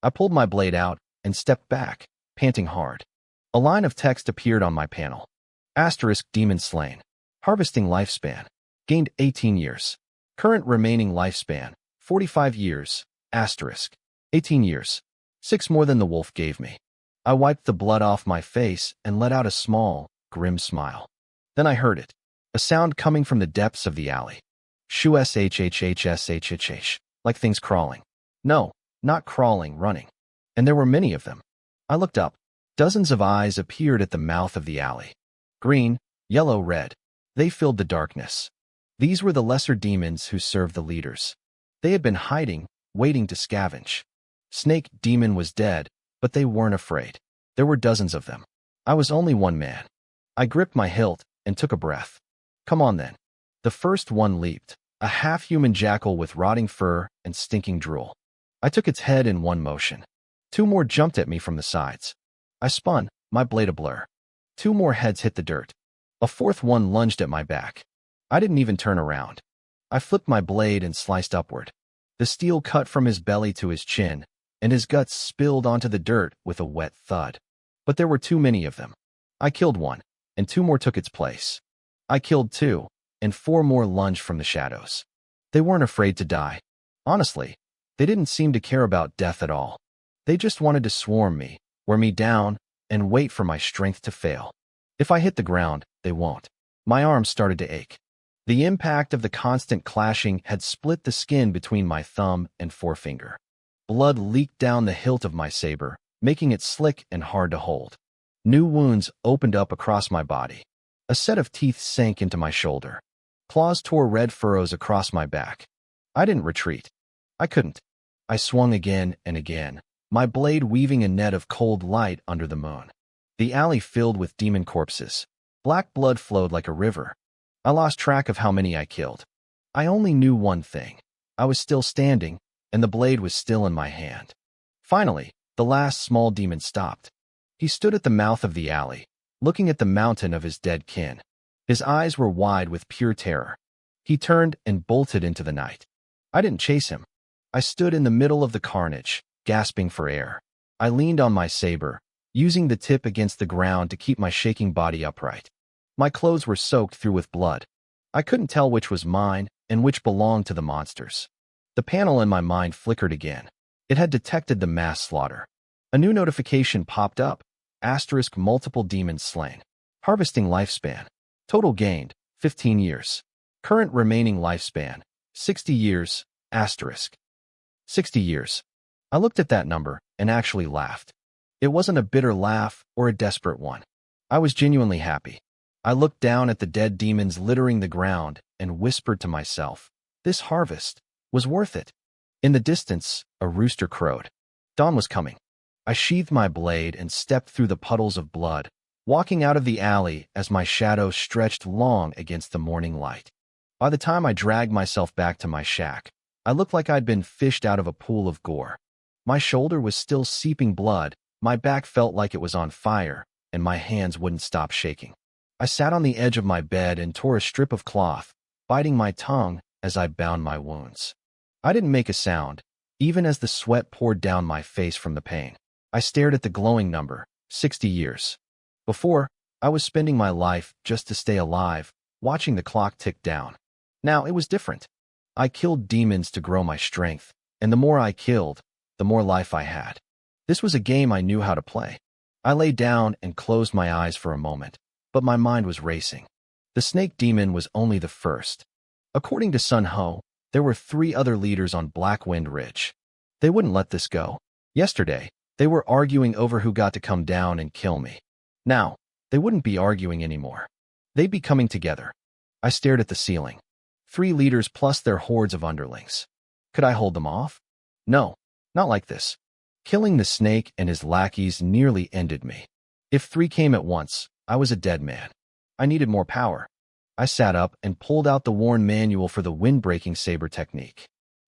I pulled my blade out and stepped back, panting hard. A line of text appeared on my panel. Asterisk demon slain. Harvesting lifespan. Gained 18 years. Current remaining lifespan. 45 years. Asterisk. 18 years. 6 more than the wolf gave me. I wiped the blood off my face and let out a small, grim smile. Then I heard it. A sound coming from the depths of the alley. Shoo shhhshhh, like things crawling. No, not crawling, running. And there were many of them. I looked up. Dozens of eyes appeared at the mouth of the alley. Green, yellow, red. They filled the darkness. These were the lesser demons who served the leaders. They had been hiding, waiting to scavenge. Snake demon was dead, but they weren't afraid. There were dozens of them. I was only one man. I gripped my hilt and took a breath. Come on then. The first one leaped, a half-human jackal with rotting fur and stinking drool. I took its head in one motion. 2 more jumped at me from the sides. I spun, my blade a blur. 2 more heads hit the dirt. A 4th one lunged at my back. I didn't even turn around. I flipped my blade and sliced upward. The steel cut from his belly to his chin, and his guts spilled onto the dirt with a wet thud. But there were too many of them. I killed one, and 2 more took its place. I killed 2, and 4 more lunged from the shadows. They weren't afraid to die. Honestly, they didn't seem to care about death at all. They just wanted to swarm me, wear me down, and wait for my strength to fail. If I hit the ground, they won't. My arms started to ache. The impact of the constant clashing had split the skin between my thumb and forefinger. Blood leaked down the hilt of my saber, making it slick and hard to hold. New wounds opened up across my body. A set of teeth sank into my shoulder. Claws tore red furrows across my back. I didn't retreat. I couldn't. I swung again and again, my blade weaving a net of cold light under the moon. The alley filled with demon corpses. Black blood flowed like a river. I lost track of how many I killed. I only knew one thing. I was still standing, and the blade was still in my hand. Finally, the last small demon stopped. He stood at the mouth of the alley, looking at the mountain of his dead kin. His eyes were wide with pure terror. He turned and bolted into the night. I didn't chase him. I stood in the middle of the carnage, gasping for air. I leaned on my saber, using the tip against the ground to keep my shaking body upright. My clothes were soaked through with blood. I couldn't tell which was mine and which belonged to the monsters. The panel in my mind flickered again. It had detected the mass slaughter. A new notification popped up. Asterisk multiple demons slain. Harvesting lifespan. Total gained, 15 years. Current remaining lifespan, 60 years, asterisk. 60 years. I looked at that number and actually laughed. It wasn't a bitter laugh or a desperate one. I was genuinely happy. I looked down at the dead demons littering the ground and whispered to myself, this harvest was worth it. In the distance, a rooster crowed. Dawn was coming. I sheathed my blade and stepped through the puddles of blood, walking out of the alley as my shadow stretched long against the morning light. By the time I dragged myself back to my shack, I looked like I'd been fished out of a pool of gore. My shoulder was still seeping blood, my back felt like it was on fire, and my hands wouldn't stop shaking. I sat on the edge of my bed and tore a strip of cloth, biting my tongue as I bound my wounds. I didn't make a sound, even as the sweat poured down my face from the pain. I stared at the glowing number, 60 years. Before, I was spending my life just to stay alive, watching the clock tick down. Now it was different. I killed demons to grow my strength, and the more I killed, the more life I had. This was a game I knew how to play. I lay down and closed my eyes for a moment, but my mind was racing. The snake demon was only the first. According to Sun Ho, there were 3 other leaders on Blackwind Ridge. They wouldn't let this go. Yesterday, they were arguing over who got to come down and kill me. Now, they wouldn't be arguing anymore. They'd be coming together. I stared at the ceiling. 3 leaders plus their hordes of underlings. Could I hold them off? No, not like this. Killing the snake and his lackeys nearly ended me. If 3 came at once, I was a dead man. I needed more power. I sat up and pulled out the worn manual for the wind-breaking saber technique.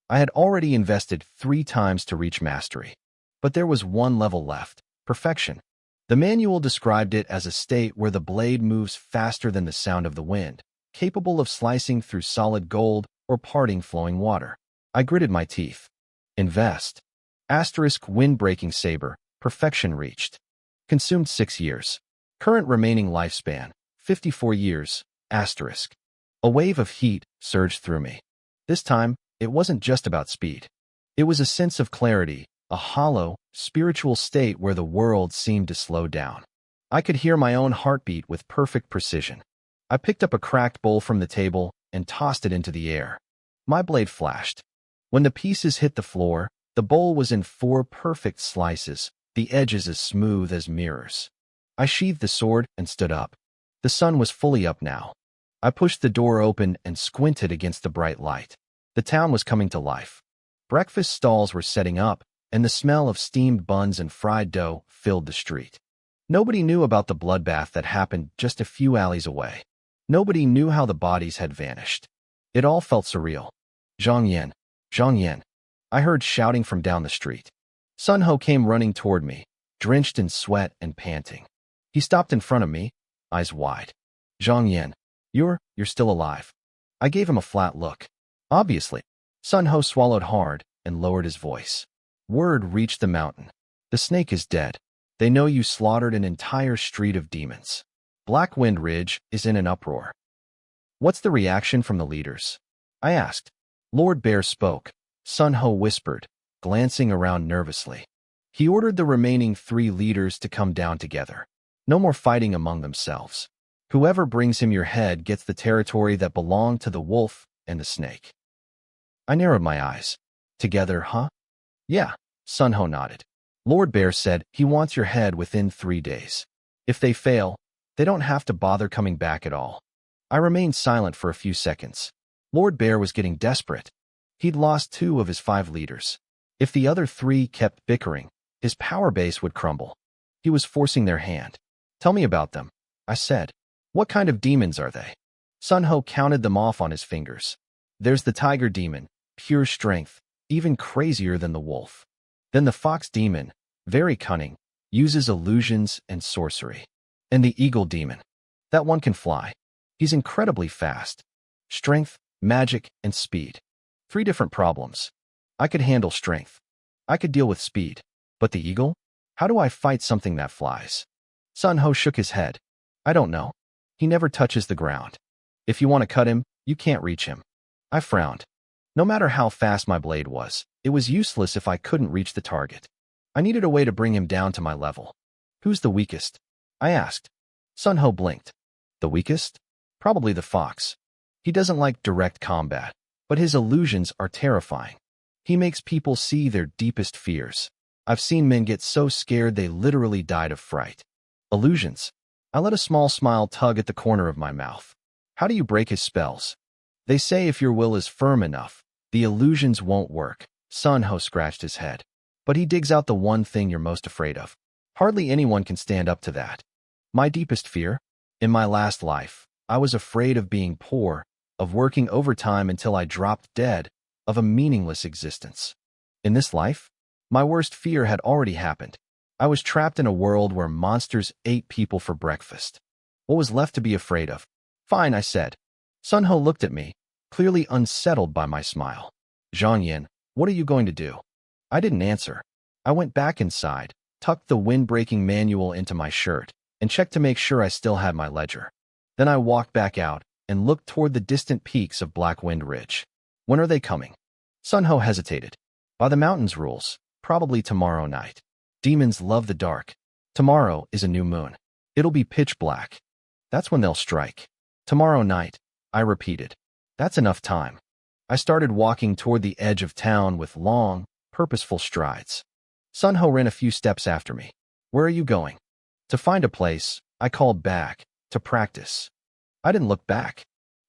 I had already invested 3 times to reach mastery. But there was 1 level left, perfection. The manual described it as a state where the blade moves faster than the sound of the wind, capable of slicing through solid gold or parting flowing water. I gritted my teeth. Invest. Asterisk wind-breaking saber, perfection reached. Consumed 6 years. Current remaining lifespan, 54 years, asterisk. A wave of heat surged through me. This time, it wasn't just about speed. It was a sense of clarity, a hollow, spiritual state where the world seemed to slow down. I could hear my own heartbeat with perfect precision. I picked up a cracked bowl from the table and tossed it into the air. My blade flashed. When the pieces hit the floor, the bowl was in 4 perfect slices, the edges as smooth as mirrors. I sheathed the sword and stood up. The sun was fully up now. I pushed the door open and squinted against the bright light. The town was coming to life. Breakfast stalls were setting up, and the smell of steamed buns and fried dough filled the street. Nobody knew about the bloodbath that happened just a few alleys away. Nobody knew how the bodies had vanished. It all felt surreal. Zhang Yan, Zhang Yan. I heard shouting from down the street. Sun Ho came running toward me, drenched in sweat and panting. He stopped in front of me, eyes wide. Zhang Yan, you're still alive. I gave him a flat look. Obviously. Sun Ho swallowed hard and lowered his voice. Word reached the mountain. The snake is dead. They know you slaughtered an entire street of demons. Black Wind Ridge is in an uproar. What's the reaction from the leaders? I asked. Lord Bear spoke. Sun Ho whispered, glancing around nervously. He ordered the remaining 3 leaders to come down together. No more fighting among themselves. Whoever brings him your head gets the territory that belonged to the wolf and the snake. I narrowed my eyes. Together, huh? Yeah, Sun Ho nodded. Lord Bear said he wants your head within 3 days. If they fail, they don't have to bother coming back at all. I remained silent for a few seconds. Lord Bear was getting desperate. He'd lost 2 of his 5 leaders. If the other 3 kept bickering, his power base would crumble. He was forcing their hand. Tell me about them, I said. What kind of demons are they? Sun Ho counted them off on his fingers. There's the tiger demon, pure strength, even crazier than the wolf. Then the fox demon, very cunning, uses illusions and sorcery. And the eagle demon. That one can fly. He's incredibly fast. Strength, magic, and speed. 3 different problems. I could handle strength. I could deal with speed. But the eagle? How do I fight something that flies? Sun Ho shook his head. I don't know. He never touches the ground. If you want to cut him, you can't reach him. I frowned. No matter how fast my blade was, it was useless if I couldn't reach the target. I needed a way to bring him down to my level. Who's the weakest? I asked. Sun Ho blinked. The weakest? Probably the fox. He doesn't like direct combat, but his illusions are terrifying. He makes people see their deepest fears. I've seen men get so scared they literally died of fright. Illusions. I let a small smile tug at the corner of my mouth. How do you break his spells? They say if your will is firm enough, the illusions won't work. Sun Ho scratched his head. But he digs out the one thing you're most afraid of. Hardly anyone can stand up to that. My deepest fear? In my last life, I was afraid of being poor, of working overtime until I dropped dead, of a meaningless existence. In this life, my worst fear had already happened. I was trapped in a world where monsters ate people for breakfast. What was left to be afraid of? Fine, I said. Sun Ho looked at me, clearly unsettled by my smile. Zhang Yan, what are you going to do? I didn't answer. I went back inside, tucked the wind-breaking manual into my shirt, and checked to make sure I still had my ledger. Then I walked back out and looked toward the distant peaks of Black Wind Ridge. When are they coming? Sun Ho hesitated. By the mountain's rules, probably tomorrow night. Demons love the dark. Tomorrow is a new moon. It'll be pitch black. That's when they'll strike. Tomorrow night, I repeated. That's enough time. I started walking toward the edge of town with long, purposeful strides. Sun Ho ran a few steps after me. Where are you going? To find a place, I called back, to practice. I didn't look back.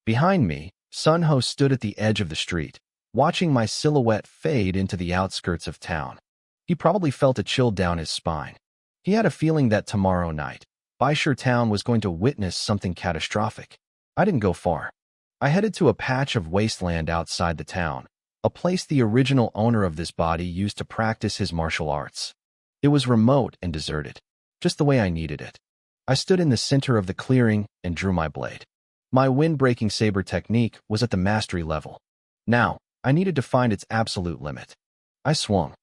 Behind me, Sun Ho stood at the edge of the street, watching my silhouette fade into the outskirts of town. He probably felt a chill down his spine. He had a feeling that tomorrow night, Baishur Town was going to witness something catastrophic. I didn't go far. I headed to a patch of wasteland outside the town, a place the original owner of this body used to practice his martial arts. It was remote and deserted, just the way I needed it. I stood in the center of the clearing and drew my blade. My wind-breaking saber technique was at the mastery level. Now, I needed to find its absolute limit. I swung.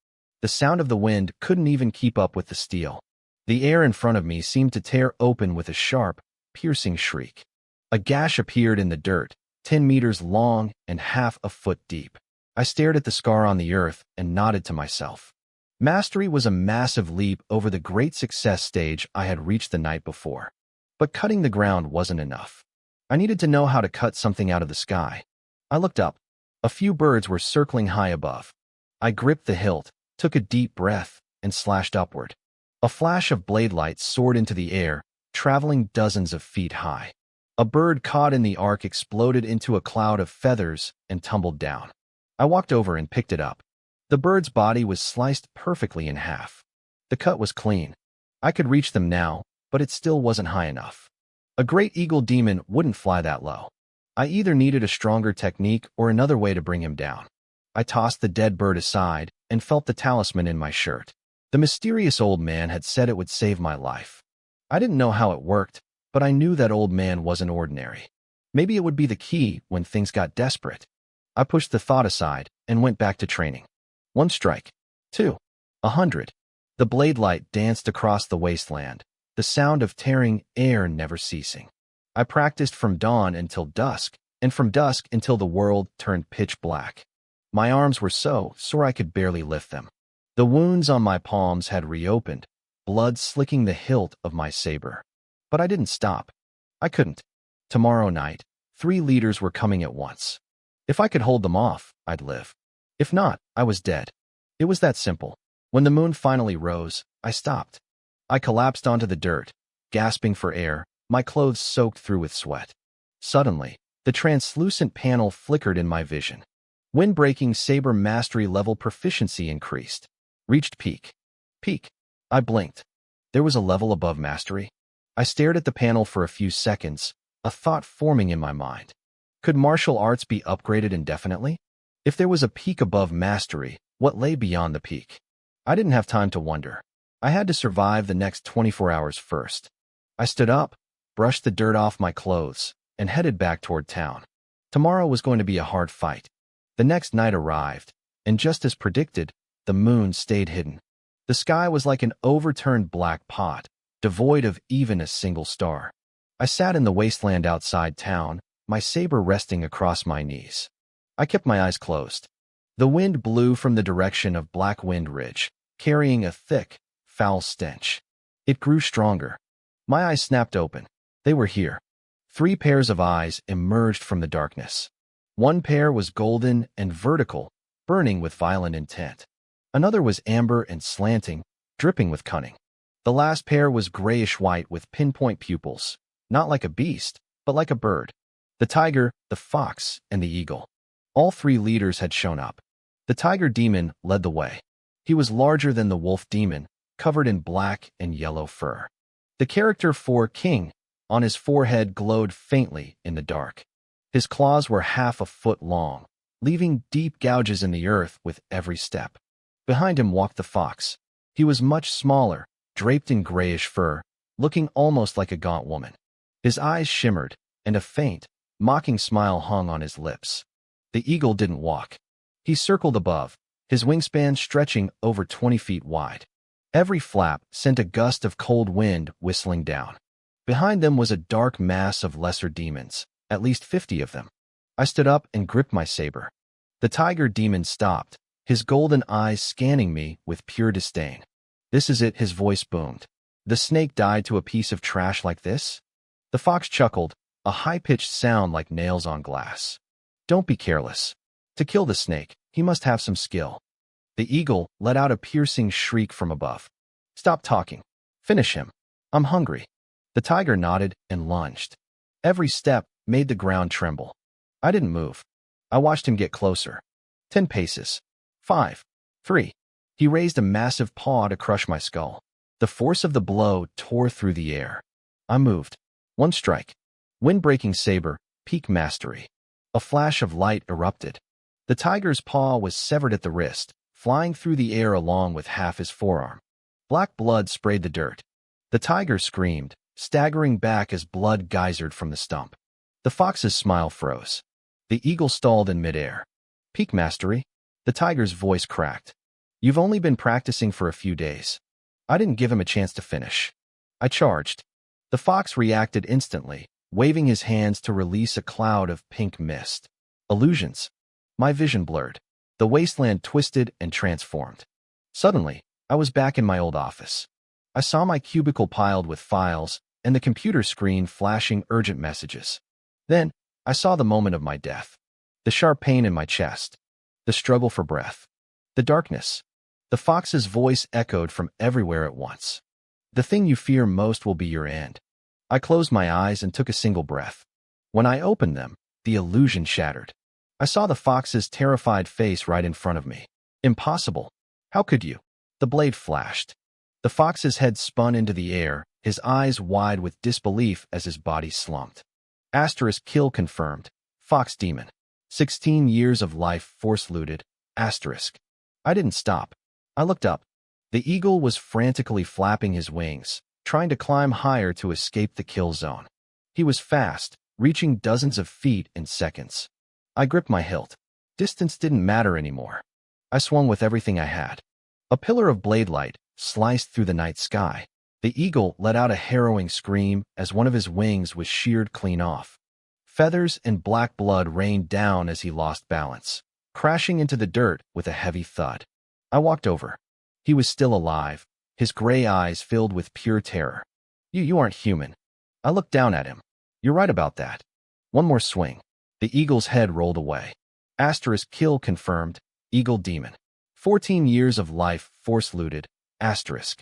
The sound of the wind couldn't even keep up with the steel. The air in front of me seemed to tear open with a sharp, piercing shriek. A gash appeared in the dirt, 10 meters long and half a foot deep. I stared at the scar on the earth and nodded to myself. Mastery was a massive leap over the great success stage I had reached the night before. But cutting the ground wasn't enough. I needed to know how to cut something out of the sky. I looked up. A few birds were circling high above. I gripped the hilt, took a deep breath, and slashed upward. A flash of blade light soared into the air, traveling dozens of feet high. A bird caught in the arc exploded into a cloud of feathers and tumbled down. I walked over and picked it up. The bird's body was sliced perfectly in half. The cut was clean. I could reach them now, but it still wasn't high enough. A great eagle demon wouldn't fly that low. I either needed a stronger technique or another way to bring him down. I tossed the dead bird aside and felt the talisman in my shirt. The mysterious old man had said it would save my life. I didn't know how it worked, but I knew that old man wasn't ordinary. Maybe it would be the key when things got desperate. I pushed the thought aside and went back to training. 1 strike. 2. 100. The blade light danced across the wasteland, the sound of tearing air never ceasing. I practiced from dawn until dusk, and from dusk until the world turned pitch black. My arms were so sore I could barely lift them. The wounds on my palms had reopened, blood slicking the hilt of my saber. But I didn't stop. I couldn't. Tomorrow night, 3 leaders were coming at once. If I could hold them off, I'd live. If not, I was dead. It was that simple. When the moon finally rose, I stopped. I collapsed onto the dirt, gasping for air, my clothes soaked through with sweat. Suddenly, the translucent panel flickered in my vision. Wind-breaking saber mastery level proficiency increased. Reached peak. Peak. I blinked. There was a level above mastery. I stared at the panel for a few seconds, a thought forming in my mind. Could martial arts be upgraded indefinitely? If there was a peak above mastery, what lay beyond the peak? I didn't have time to wonder. I had to survive the next 24 hours first. I stood up, brushed the dirt off my clothes, and headed back toward town. Tomorrow was going to be a hard fight. The next night arrived, and just as predicted, the moon stayed hidden. The sky was like an overturned black pot, devoid of even a single star. I sat in the wasteland outside town, my saber resting across my knees. I kept my eyes closed. The wind blew from the direction of Black Wind Ridge, carrying a thick, foul stench. It grew stronger. My eyes snapped open. They were here. 3 pairs of eyes emerged from the darkness. One pair was golden and vertical, burning with violent intent. Another was amber and slanting, dripping with cunning. The last pair was grayish-white with pinpoint pupils, not like a beast, but like a bird. The tiger, the fox, and the eagle. All 3 leaders had shown up. The tiger demon led the way. He was larger than the wolf demon, covered in black and yellow fur. The character for King on his forehead glowed faintly in the dark. His claws were half a foot long, leaving deep gouges in the earth with every step. Behind him walked the fox. He was much smaller, draped in grayish fur, looking almost like a gaunt woman. His eyes shimmered, and a faint, mocking smile hung on his lips. The eagle didn't walk. He circled above, his wingspan stretching over 20 feet wide. Every flap sent a gust of cold wind whistling down. Behind them was a dark mass of lesser demons, at least 50 of them. I stood up and gripped my saber. The tiger demon stopped, his golden eyes scanning me with pure disdain. "This is it," his voice boomed. "The snake died to a piece of trash like this?" The fox chuckled, a high-pitched sound like nails on glass. "Don't be careless. To kill the snake, he must have some skill." The eagle let out a piercing shriek from above. "Stop talking. Finish him. I'm hungry." The tiger nodded and lunged. Every step made the ground tremble. I didn't move. I watched him get closer. 10 paces. 5. 3. He raised a massive paw to crush my skull. The force of the blow tore through the air. I moved. 1 strike. Wind-breaking saber, peak mastery. A flash of light erupted. The tiger's paw was severed at the wrist, flying through the air along with half his forearm. Black blood sprayed the dirt. The tiger screamed, staggering back as blood geysered from the stump. The fox's smile froze. The eagle stalled in midair. Peak mastery? The tiger's voice cracked. You've only been practicing for a few days. I didn't give him a chance to finish. I charged. The fox reacted instantly, waving his hands to release a cloud of pink mist. Illusions. My vision blurred. The wasteland twisted and transformed. Suddenly, I was back in my old office. I saw my cubicle piled with files and the computer screen flashing urgent messages. Then, I saw the moment of my death. The sharp pain in my chest. The struggle for breath. The darkness. The fox's voice echoed from everywhere at once. The thing you fear most will be your end. I closed my eyes and took a single breath. When I opened them, the illusion shattered. I saw the fox's terrified face right in front of me. Impossible. How could you? The blade flashed. The fox's head spun into the air, his eyes wide with disbelief as his body slumped. Asterisk kill confirmed. Fox demon. 16 years of life force looted. Asterisk. I didn't stop. I looked up. The eagle was frantically flapping his wings, trying to climb higher to escape the kill zone. He was fast, reaching dozens of feet in seconds. I gripped my hilt. Distance didn't matter anymore. I swung with everything I had. A pillar of blade light sliced through the night sky. The eagle let out a harrowing scream as one of his wings was sheared clean off. Feathers and black blood rained down as he lost balance, crashing into the dirt with a heavy thud. I walked over. He was still alive, his gray eyes filled with pure terror. You aren't human. I looked down at him. You're right about that. One more swing. The eagle's head rolled away. Asterisk kill confirmed. Eagle demon. 14 years of life force looted. Asterisk.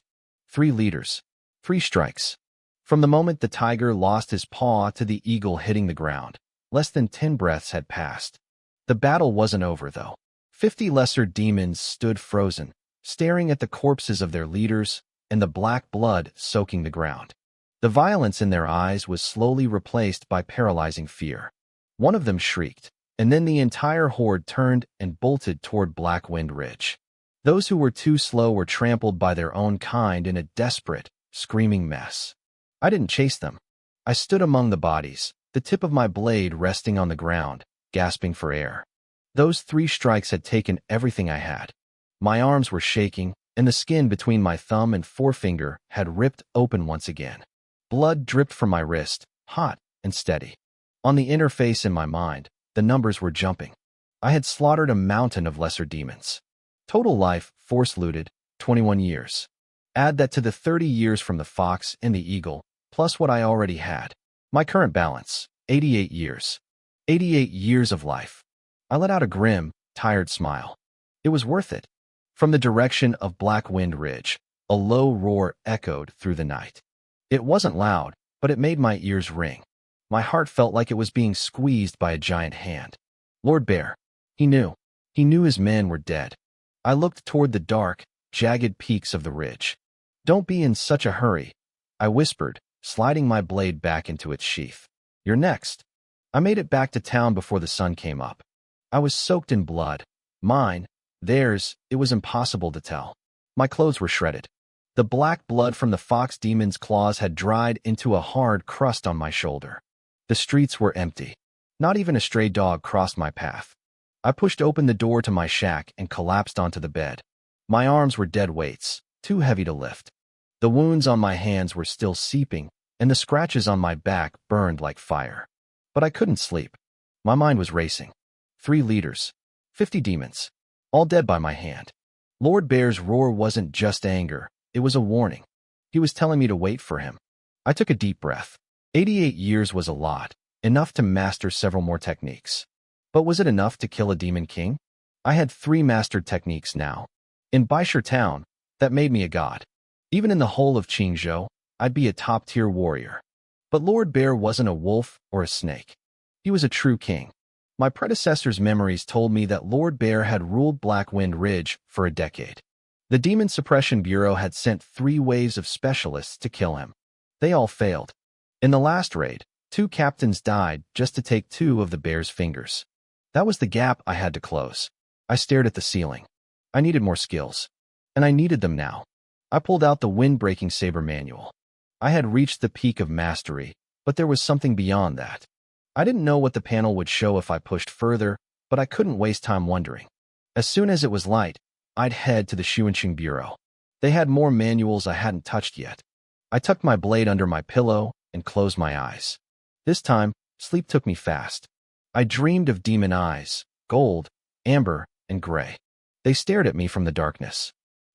3 leaders. 3 strikes. From the moment the tiger lost his paw to the eagle hitting the ground, less than 10 breaths had passed. The battle wasn't over, though. 50 lesser demons stood frozen, staring at the corpses of their leaders and the black blood soaking the ground. The violence in their eyes was slowly replaced by paralyzing fear. One of them shrieked, and then the entire horde turned and bolted toward Black Wind Ridge. Those who were too slow were trampled by their own kind in a desperate, screaming mess. I didn't chase them. I stood among the bodies, the tip of my blade resting on the ground, gasping for air. Those 3 strikes had taken everything I had. My arms were shaking, and the skin between my thumb and forefinger had ripped open once again. Blood dripped from my wrist, hot and steady. On the interface in my mind, the numbers were jumping. I had slaughtered a mountain of lesser demons. Total life, force looted, 21 years. Add that to the 30 years from the fox and the eagle, plus what I already had. My current balance, 88 years. 88 years of life. I let out a grim, tired smile. It was worth it. From the direction of Black Wind Ridge, a low roar echoed through the night. It wasn't loud, but it made my ears ring. My heart felt like it was being squeezed by a giant hand. Lord Bear. He knew. He knew his men were dead. I looked toward the dark, jagged peaks of the ridge. Don't be in such a hurry, I whispered, sliding my blade back into its sheath. You're next. I made it back to town before the sun came up. I was soaked in blood. Mine, theirs, it was impossible to tell. My clothes were shredded. The black blood from the fox demon's claws had dried into a hard crust on my shoulder. The streets were empty. Not even a stray dog crossed my path. I pushed open the door to my shack and collapsed onto the bed. My arms were dead weights, too heavy to lift. The wounds on my hands were still seeping, and the scratches on my back burned like fire. But I couldn't sleep. My mind was racing. 3 leaders. 50 demons. All dead by my hand. Lord Bear's roar wasn't just anger, it was a warning. He was telling me to wait for him. I took a deep breath. 88 years was a lot, enough to master several more techniques. But was it enough to kill a demon king? I had 3 mastered techniques now. In Baishur Town, that made me a god. Even in the whole of Qingzhou, I'd be a top-tier warrior. But Lord Bear wasn't a wolf or a snake. He was a true king. My predecessor's memories told me that Lord Bear had ruled Black Wind Ridge for a decade. The Demon Suppression Bureau had sent 3 waves of specialists to kill him. They all failed. In the last raid, 2 captains died just to take 2 of the bear's fingers. That was the gap I had to close. I stared at the ceiling. I needed more skills. And I needed them now. I pulled out the Wind-Breaking Saber manual. I had reached the peak of mastery, but there was something beyond that. I didn't know what the panel would show if I pushed further, but I couldn't waste time wondering. As soon as it was light, I'd head to the Shuanqing Bureau. They had more manuals I hadn't touched yet. I tucked my blade under my pillow and closed my eyes. This time, sleep took me fast. I dreamed of demon eyes, gold, amber, and gray. They stared at me from the darkness.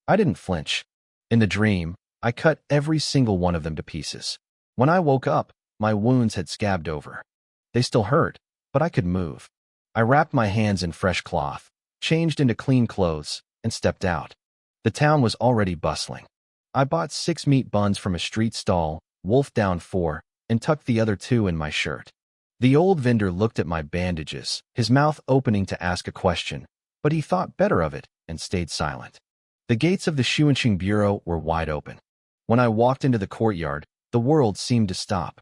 I didn't flinch. In the dream, I cut every single one of them to pieces. When I woke up, my wounds had scabbed over. They still hurt, but I could move. I wrapped my hands in fresh cloth, changed into clean clothes, and stepped out. The town was already bustling. I bought 6 meat buns from a street stall, wolfed down 4, and tucked the other 2 in my shirt. The old vendor looked at my bandages, his mouth opening to ask a question, but he thought better of it and stayed silent. The gates of the Shuanqing Bureau were wide open. When I walked into the courtyard, the world seemed to stop.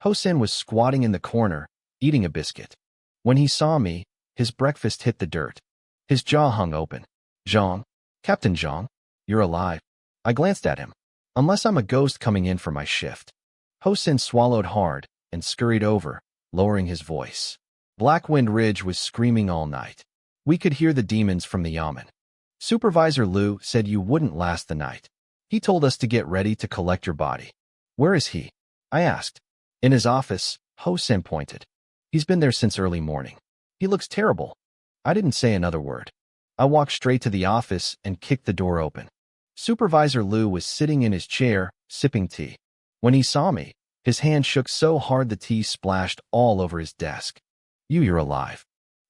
Hosen was squatting in the corner, eating a biscuit. When he saw me, his breakfast hit the dirt. His jaw hung open. "Zhang, Captain Zhang, you're alive." I glanced at him. Unless I'm a ghost coming in for my shift. Hosen swallowed hard and scurried over, lowering his voice. Blackwind Ridge was screaming all night. We could hear the demons from the yamen. Supervisor Liu said you wouldn't last the night. He told us to get ready to collect your body. "Where is he?" I asked. "In his office," Hosen pointed. "He's been there since early morning. He looks terrible." I didn't say another word. I walked straight to the office and kicked the door open. Supervisor Liu was sitting in his chair, sipping tea. When he saw me, his hand shook so hard the tea splashed all over his desk. You're alive."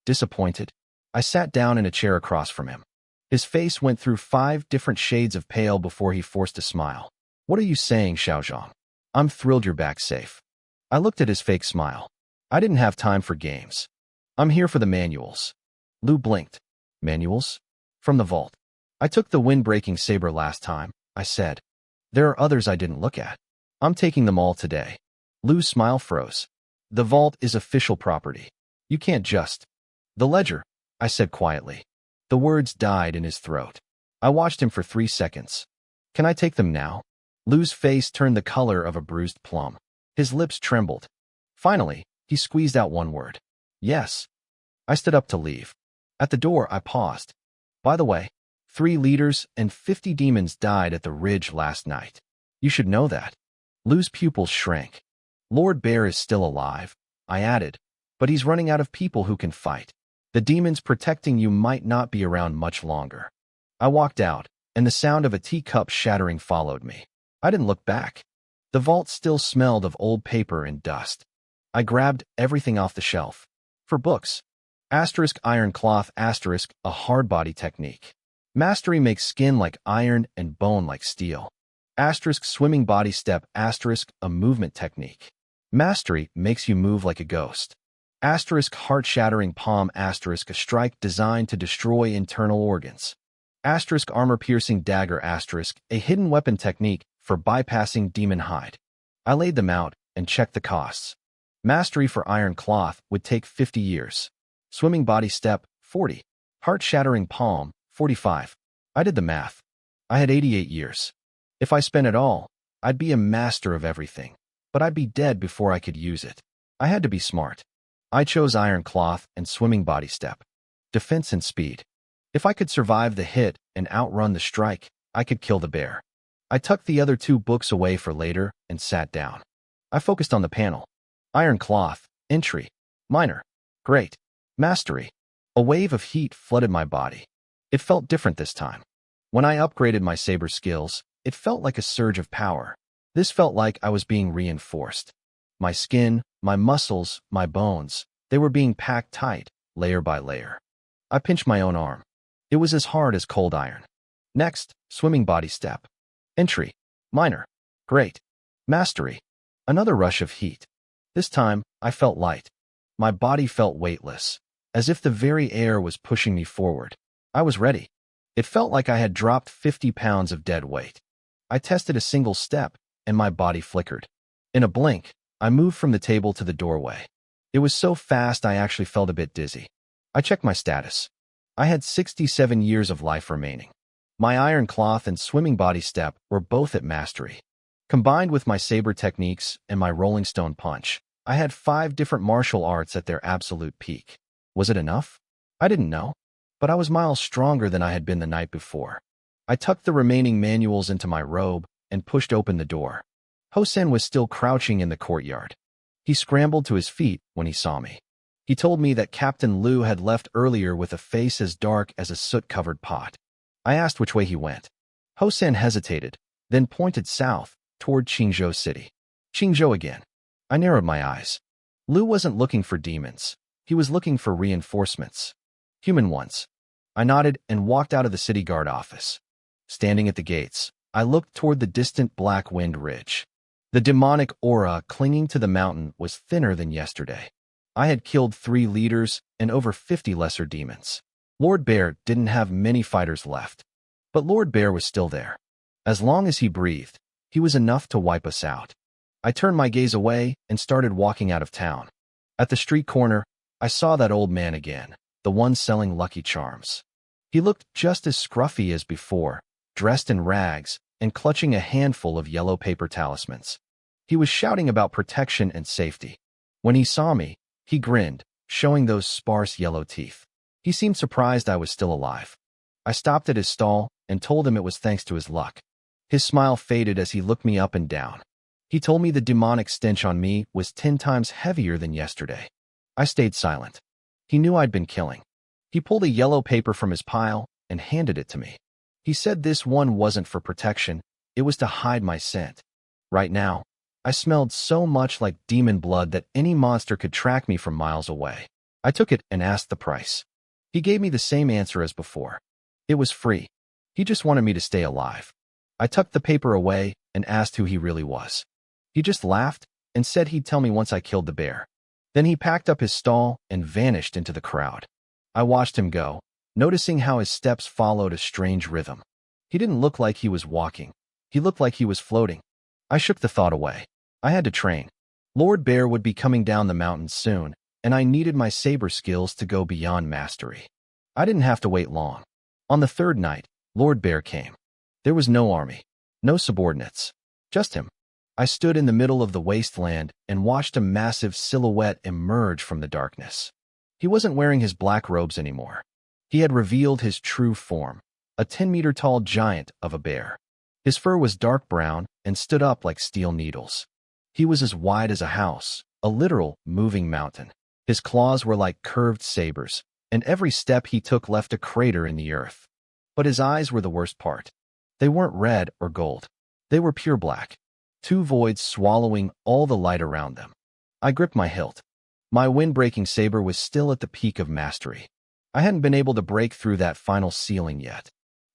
Disappointed, I sat down in a chair across from him. His face went through 5 different shades of pale before he forced a smile. "What are you saying, Xiaozhang? I'm thrilled you're back safe." I looked at his fake smile. I didn't have time for games. "I'm here for the manuals." Liu blinked. "Manuals? From the vault." "I took the wind-breaking saber last time," I said. "There are others I didn't look at. I'm taking them all today." Liu's smile froze. "The vault is official property. You can't just—" "The ledger," I said quietly. The words died in his throat. I watched him for 3 seconds. "Can I take them now?" Liu's face turned the color of a bruised plum. His lips trembled. Finally, he squeezed out one word. "Yes." I stood up to leave. At the door, I paused. "By the way, 3 leaders and 50 demons died at the ridge last night. You should know that." Liu's pupils shrank. "Lord Bear is still alive," I added, "but he's running out of people who can fight. The demons protecting you might not be around much longer." I walked out, and the sound of a teacup shattering followed me. I didn't look back. The vault still smelled of old paper and dust. I grabbed everything off the shelf. For books. Asterisk iron cloth asterisk a hard body technique. Mastery makes skin like iron and bone like steel. Asterisk swimming body step asterisk a movement technique. Mastery makes you move like a ghost. Asterisk heart-shattering palm asterisk a strike designed to destroy internal organs. Asterisk armor-piercing dagger asterisk a hidden weapon technique for bypassing demon hide. I laid them out and checked the costs. Mastery for iron cloth would take 50 years. Swimming body step, 40. Heart-shattering palm, 45. I did the math. I had 88 years. If I spent it all, I'd be a master of everything. But I'd be dead before I could use it. I had to be smart. I chose iron cloth and swimming body step. Defense and speed. If I could survive the hit and outrun the strike, I could kill the bear. I tucked the other 2 books away for later and sat down. I focused on the panel. Iron cloth, entry, minor, great, mastery. A wave of heat flooded my body. It felt different this time. When I upgraded my saber skills, it felt like a surge of power. This felt like I was being reinforced. My skin, my muscles, my bones, they were being packed tight, layer by layer. I pinched my own arm. It was as hard as cold iron. Next, swimming body step. Entry, minor, great, mastery. Another rush of heat. This time, I felt light. My body felt weightless, as if the very air was pushing me forward. I was ready. It felt like I had dropped 50 pounds of dead weight. I tested a single step, and my body flickered. In a blink, I moved from the table to the doorway. It was so fast I actually felt a bit dizzy. I checked my status. I had 67 years of life remaining. My iron cloth and swimming body step were both at mastery. Combined with my saber techniques and my rolling stone punch, I had 5 different martial arts at their absolute peak. Was it enough? I didn't know, but I was miles stronger than I had been the night before. I tucked the remaining manuals into my robe and pushed open the door. Hosen was still crouching in the courtyard. He scrambled to his feet when he saw me. He told me that Captain Liu had left earlier with a face as dark as a soot-covered pot. I asked which way he went. Hosen hesitated, then pointed south, toward Qingzhou City. Qingzhou again. I narrowed my eyes. Liu wasn't looking for demons. He was looking for reinforcements. Human ones. I nodded and walked out of the city guard office. Standing at the gates, I looked toward the distant Black Wind Ridge. The demonic aura clinging to the mountain was thinner than yesterday. I had killed 3 leaders and over 50 lesser demons. Lord Bear didn't have many fighters left, but Lord Bear was still there. As long as he breathed, he was enough to wipe us out. I turned my gaze away and started walking out of town. At the street corner, I saw that old man again, the one selling Lucky Charms. He looked just as scruffy as before, dressed in rags and clutching a handful of yellow paper talismans. He was shouting about protection and safety. When he saw me, he grinned, showing those sparse yellow teeth. He seemed surprised I was still alive. I stopped at his stall and told him it was thanks to his luck. His smile faded as he looked me up and down. He told me the demonic stench on me was 10 times heavier than yesterday. I stayed silent. He knew I'd been killing. He pulled a yellow paper from his pile and handed it to me. He said this one wasn't for protection, it was to hide my scent. Right now, I smelled so much like demon blood that any monster could track me from miles away. I took it and asked the price. He gave me the same answer as before. It was free. He just wanted me to stay alive. I tucked the paper away and asked who he really was. He just laughed and said he'd tell me once I killed the bear. Then he packed up his stall and vanished into the crowd. I watched him go, noticing how his steps followed a strange rhythm. He didn't look like he was walking. He looked like he was floating. I shook the thought away. I had to train. Lord Bear would be coming down the mountain soon, and I needed my saber skills to go beyond mastery. I didn't have to wait long. On the 3rd night, Lord Bear came. There was no army, no subordinates, just him. I stood in the middle of the wasteland and watched a massive silhouette emerge from the darkness. He wasn't wearing his black robes anymore. He had revealed his true form, a 10-meter-tall giant of a bear. His fur was dark brown and stood up like steel needles. He was as wide as a house, a literal moving mountain. His claws were like curved sabers, and every step he took left a crater in the earth. But his eyes were the worst part. They weren't red or gold. They were pure black, 2 voids swallowing all the light around them. I gripped my hilt. My wind-breaking saber was still at the peak of mastery. I hadn't been able to break through that final ceiling yet.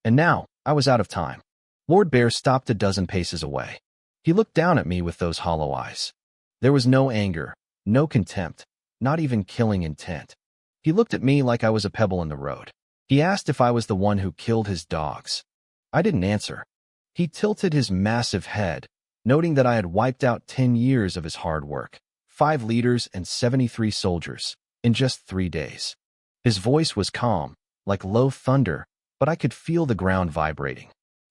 And now, I was out of time. Lord Bear stopped a dozen paces away. He looked down at me with those hollow eyes. There was no anger, no contempt, not even killing intent. He looked at me like I was a pebble in the road. He asked if I was the one who killed his dogs. I didn't answer. He tilted his massive head, noting that I had wiped out 10 years of his hard work, 5 leaders and 73 soldiers, in just 3 days. His voice was calm, like low thunder, but I could feel the ground vibrating.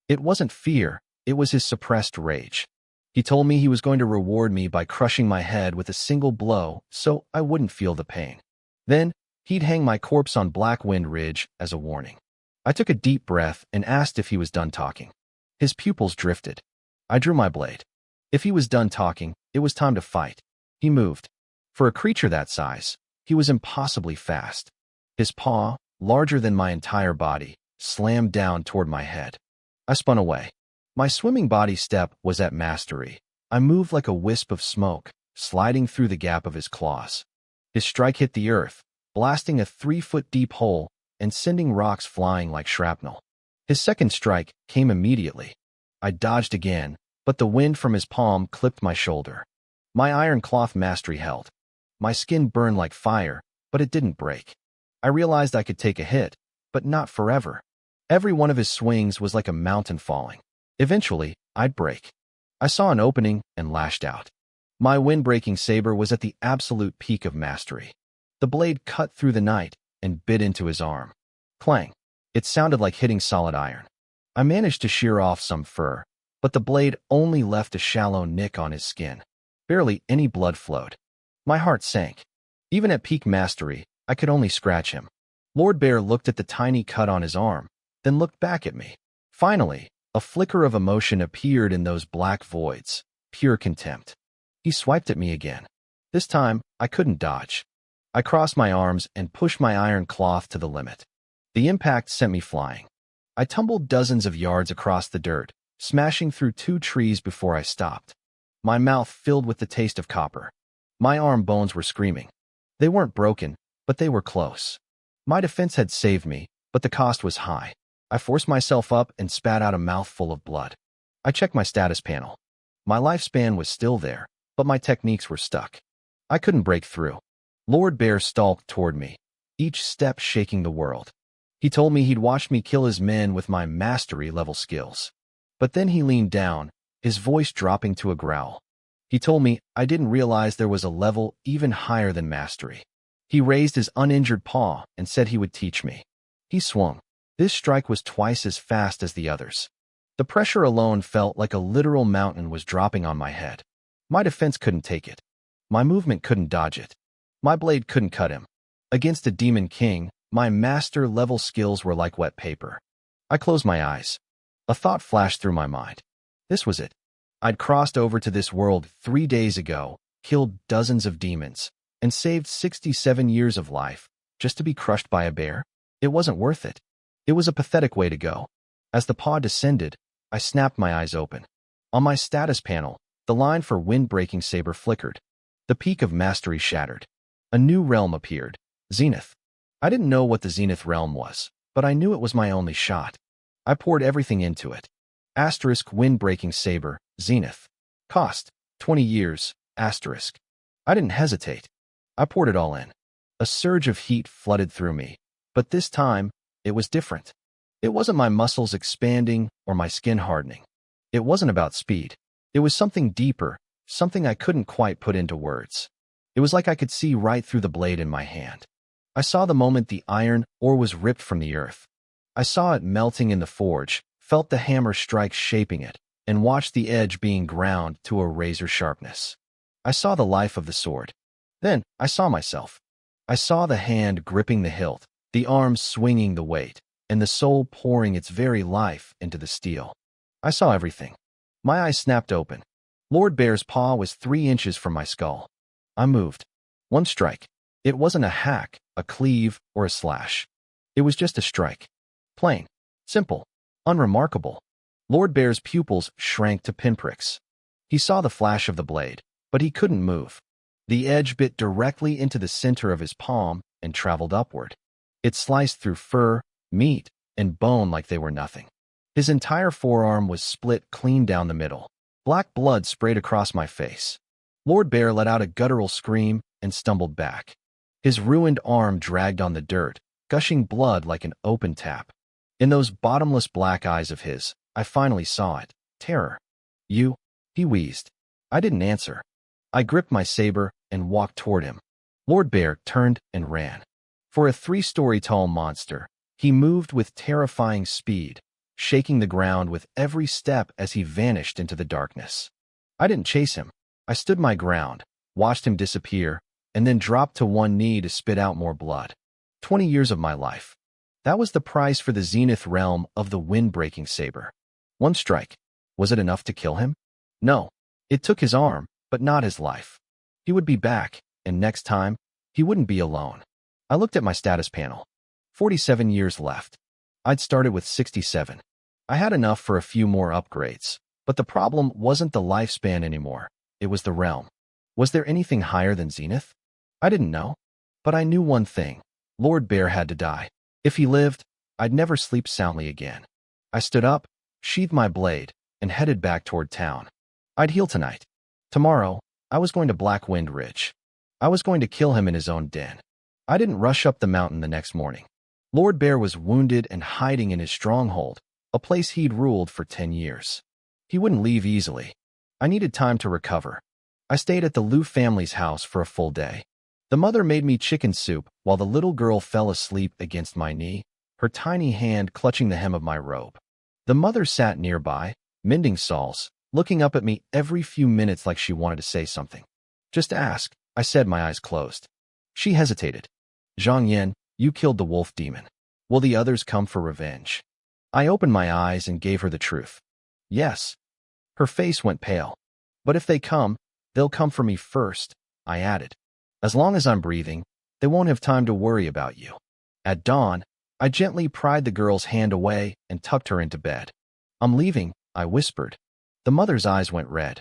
It wasn't fear, it was his suppressed rage. He told me he was going to reward me by crushing my head with a single blow so I wouldn't feel the pain. Then, he'd hang my corpse on Black Wind Ridge as a warning. I took a deep breath and asked if he was done talking. His pupils drifted. I drew my blade. If he was done talking, it was time to fight. He moved. For a creature that size, he was impossibly fast. His paw, larger than my entire body, slammed down toward my head. I spun away. My swimming body step was at mastery. I moved like a wisp of smoke, sliding through the gap of his claws. His strike hit the earth, blasting a 3-foot-deep hole and sending rocks flying like shrapnel. His second strike came immediately. I dodged again, but the wind from his palm clipped my shoulder. My iron cloth mastery held. My skin burned like fire, but it didn't break. I realized I could take a hit, but not forever. Every one of his swings was like a mountain falling. Eventually, I'd break. I saw an opening and lashed out. My wind-breaking saber was at the absolute peak of mastery. The blade cut through the night and bit into his arm. Clang. It sounded like hitting solid iron. I managed to shear off some fur, but the blade only left a shallow nick on his skin. Barely any blood flowed. My heart sank. Even at peak mastery, I could only scratch him. Lord Bear looked at the tiny cut on his arm, then looked back at me. Finally, a flicker of emotion appeared in those black voids, pure contempt. He swiped at me again. This time, I couldn't dodge. I crossed my arms and pushed my iron cloth to the limit. The impact sent me flying. I tumbled dozens of yards across the dirt, smashing through 2 trees before I stopped. My mouth filled with the taste of copper. My arm bones were screaming. They weren't broken, but they were close. My defense had saved me, but the cost was high. I forced myself up and spat out a mouthful of blood. I checked my status panel. My lifespan was still there, but my techniques were stuck. I couldn't break through. Lord Bear stalked toward me, each step shaking the world. He told me he'd watched me kill his men with my mastery-level skills. But then he leaned down, his voice dropping to a growl. He told me I didn't realize there was a level even higher than mastery. He raised his uninjured paw and said he would teach me. He swung. This strike was twice as fast as the others. The pressure alone felt like a literal mountain was dropping on my head. My defense couldn't take it. My movement couldn't dodge it. My blade couldn't cut him. Against a demon king, my master-level skills were like wet paper. I closed my eyes. A thought flashed through my mind. This was it. I'd crossed over to this world 3 days ago, killed dozens of demons, and saved 67 years of life, just to be crushed by a bear? It wasn't worth it. It was a pathetic way to go. As the paw descended, I snapped my eyes open. On my status panel, the line for wind-breaking saber flickered. The peak of mastery shattered. A new realm appeared. Zenith. I didn't know what the Zenith realm was, but I knew it was my only shot. I poured everything into it. Asterisk wind-breaking saber, Zenith. Cost, 20 years, asterisk. I didn't hesitate. I poured it all in. A surge of heat flooded through me, but this time, it was different. It wasn't my muscles expanding or my skin hardening. It wasn't about speed. It was something deeper, something I couldn't quite put into words. It was like I could see right through the blade in my hand. I saw the moment the iron ore was ripped from the earth. I saw it melting in the forge, felt the hammer strike shaping it, and watched the edge being ground to a razor sharpness. I saw the life of the sword. Then I saw myself. I saw the hand gripping the hilt, the arms swinging the weight, and the soul pouring its very life into the steel. I saw everything. My eyes snapped open. Lord Bear's paw was 3 inches from my skull. I moved. One strike. It wasn't a hack, a cleave, or a slash. It was just a strike. Plain. Simple. Unremarkable. Lord Bear's pupils shrank to pinpricks. He saw the flash of the blade, but he couldn't move. The edge bit directly into the center of his palm and traveled upward. It sliced through fur, meat, and bone like they were nothing. His entire forearm was split clean down the middle. Black blood sprayed across my face. Lord Bear let out a guttural scream and stumbled back. His ruined arm dragged on the dirt, gushing blood like an open tap. In those bottomless black eyes of his, I finally saw it. Terror. You? He wheezed. I didn't answer. I gripped my saber and walked toward him. Lord Bear turned and ran. For a 3-story-tall monster, he moved with terrifying speed, shaking the ground with every step as he vanished into the darkness. I didn't chase him. I stood my ground, watched him disappear, and then dropped to one knee to spit out more blood. 20 years of my life. That was the price for the zenith realm of the wind-breaking saber. One strike. Was it enough to kill him? No. It took his arm, but not his life. He would be back, and next time, he wouldn't be alone. I looked at my status panel. 47 years left. I'd started with 67. I had enough for a few more upgrades, but the problem wasn't the lifespan anymore. It was the realm. Was there anything higher than Zenith? I didn't know. But I knew one thing. Lord Bear had to die. If he lived, I'd never sleep soundly again. I stood up, sheathed my blade, and headed back toward town. I'd heal tonight. Tomorrow, I was going to Black Wind Ridge. I was going to kill him in his own den. I didn't rush up the mountain the next morning. Lord Bear was wounded and hiding in his stronghold, a place he'd ruled for 10 years. He wouldn't leave easily. I needed time to recover. I stayed at the Liu family's house for a full day. The mother made me chicken soup while the little girl fell asleep against my knee, her tiny hand clutching the hem of my robe. The mother sat nearby, mending saws, looking up at me every few minutes like she wanted to say something. Just ask, I said, my eyes closed. She hesitated. Zhang Yan, You killed the wolf demon. Will the others come for revenge? I opened my eyes and gave her the truth. Yes. Her face went pale. But if they come, they'll come for me first, I added. As long as I'm breathing, they won't have time to worry about you. At dawn, I gently pried the girl's hand away and tucked her into bed. I'm leaving, I whispered. The mother's eyes went red.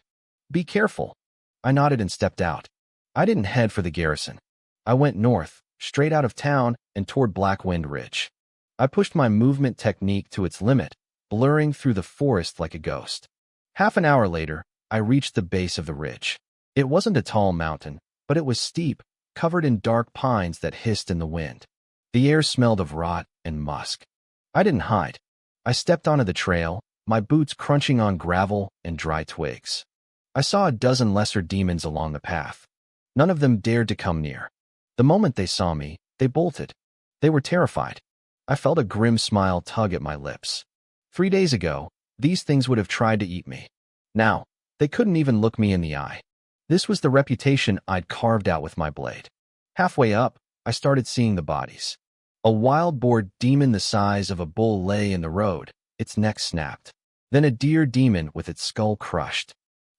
Be careful. I nodded and stepped out. I didn't head for the garrison. I went north, straight out of town and toward Blackwind Ridge. I pushed my movement technique to its limit, blurring through the forest like a ghost. Half an hour later, I reached the base of the ridge. It wasn't a tall mountain, but it was steep, covered in dark pines that hissed in the wind. The air smelled of rot and musk. I didn't hide. I stepped onto the trail, my boots crunching on gravel and dry twigs. I saw a dozen lesser demons along the path. None of them dared to come near. The moment they saw me, they bolted. They were terrified. I felt a grim smile tug at my lips. 3 days ago, these things would have tried to eat me. Now, they couldn't even look me in the eye. This was the reputation I'd carved out with my blade. Halfway up, I started seeing the bodies. A wild boar demon the size of a bull lay in the road, its neck snapped. Then a deer demon with its skull crushed.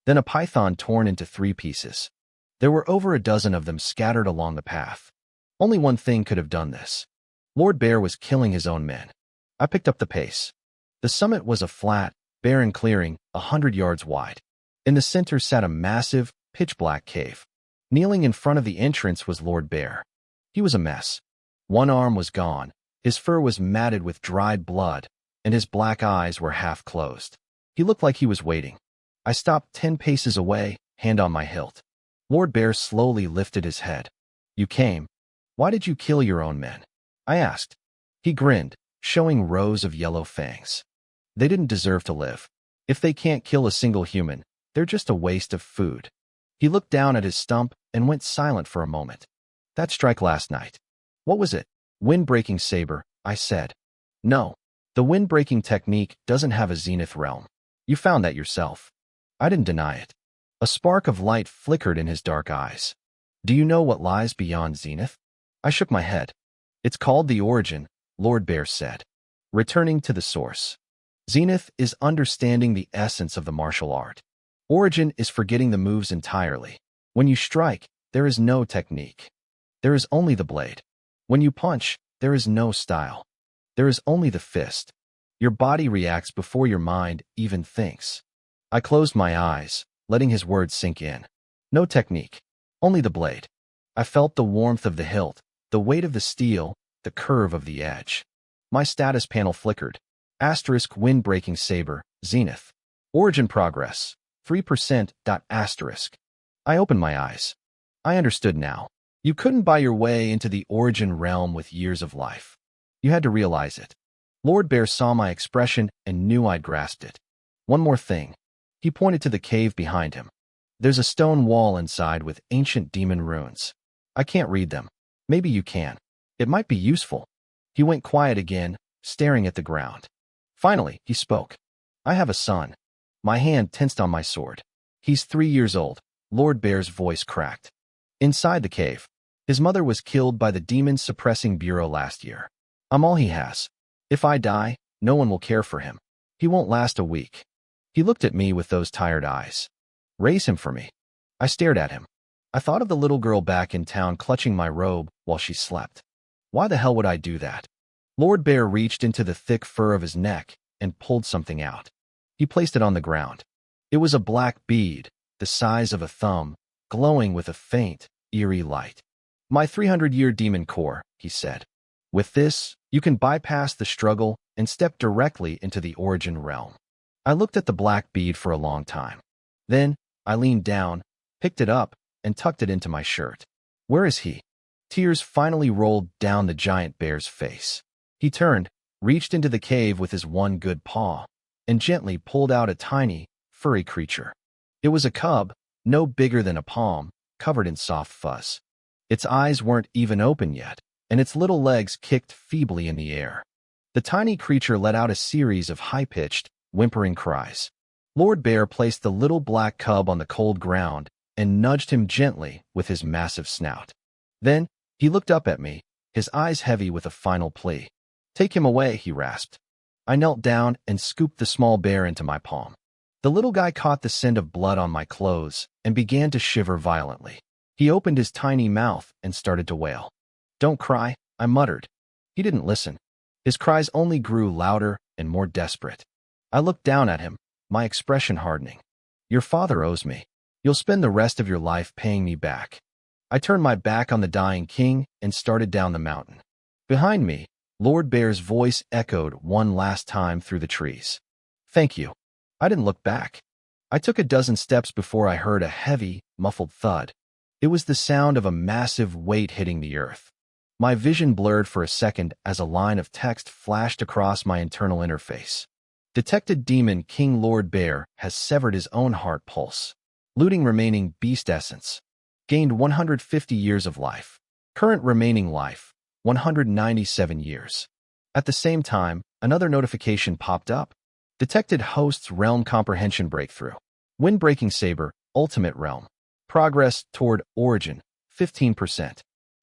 Then a python torn into 3 pieces. There were over a dozen of them scattered along the path. Only one thing could have done this. Lord Bear was killing his own men. I picked up the pace. The summit was a flat, barren clearing, 100 yards wide. In the center sat a massive, pitch-black cave. Kneeling in front of the entrance was Lord Bear. He was a mess. One arm was gone, his fur was matted with dried blood, and his black eyes were half closed. He looked like he was waiting. I stopped 10 paces away, hand on my hilt. Lord Bear slowly lifted his head. You came. Why did you kill your own men? I asked. He grinned, showing rows of yellow fangs. They didn't deserve to live. If they can't kill a single human, they're just a waste of food. He looked down at his stump and went silent for a moment. That strike last night. What was it? Wind-breaking saber, I said. No, the wind-breaking technique doesn't have a zenith realm. You found that yourself. I didn't deny it. A spark of light flickered in his dark eyes. Do you know what lies beyond zenith? I shook my head. It's called the origin, Lord Bear said. Returning to the source. Zenith is understanding the essence of the martial art. Origin is forgetting the moves entirely. When you strike, there is no technique. There is only the blade. When you punch, there is no style. There is only the fist. Your body reacts before your mind even thinks. I closed my eyes, letting his words sink in. No technique, only the blade. I felt the warmth of the hilt, the weight of the steel, the curve of the edge. My status panel flickered. Asterisk wind-breaking saber, zenith. Origin progress, 3%. Asterisk. I opened my eyes. I understood now. You couldn't buy your way into the origin realm with years of life. You had to realize it. Lord Bear saw my expression and knew I'd grasped it. One more thing. He pointed to the cave behind him. There's a stone wall inside with ancient demon runes. I can't read them. Maybe you can. It might be useful. He went quiet again, staring at the ground. Finally, he spoke. I have a son. My hand tensed on my sword. He's 3 years old. Lord Bear's voice cracked. Inside the cave, his mother was killed by the Demon Suppressing Bureau last year. I'm all he has. If I die, no one will care for him. He won't last a week. He looked at me with those tired eyes. Raise him for me. I stared at him. I thought of the little girl back in town clutching my robe while she slept. Why the hell would I do that? Lord Bear reached into the thick fur of his neck and pulled something out. He placed it on the ground. It was a black bead, the size of a thumb, glowing with a faint, eerie light. My 300-year demon core, he said. With this, you can bypass the struggle and step directly into the origin realm. I looked at the black bead for a long time. Then, I leaned down, picked it up, and tucked it into my shirt. Where is he? Tears finally rolled down the giant bear's face. He turned, reached into the cave with his one good paw, and gently pulled out a tiny, furry creature. It was a cub, no bigger than a palm, covered in soft fuzz. Its eyes weren't even open yet, and its little legs kicked feebly in the air. The tiny creature let out a series of high-pitched, whimpering cries. Lord Bear placed the little black cub on the cold ground and nudged him gently with his massive snout. Then, he looked up at me, his eyes heavy with a final plea. "Take him away," he rasped. I knelt down and scooped the small bear into my palm. The little guy caught the scent of blood on my clothes and began to shiver violently. He opened his tiny mouth and started to wail. "Don't cry," I muttered. He didn't listen. His cries only grew louder and more desperate. I looked down at him, my expression hardening. "Your father owes me. You'll spend the rest of your life paying me back." I turned my back on the dying king and started down the mountain. Behind me, Lord Bear's voice echoed one last time through the trees. "Thank you." I didn't look back. I took a dozen steps before I heard a heavy, muffled thud. It was the sound of a massive weight hitting the earth. My vision blurred for a second as a line of text flashed across my internal interface. Detected Demon King Lord Bear has severed his own heart pulse. Looting remaining beast essence. Gained 150 years of life. Current remaining life, 197 years. At the same time, another notification popped up. Detected host's realm comprehension breakthrough. Wind-breaking saber, ultimate realm. Progress toward origin, 15%.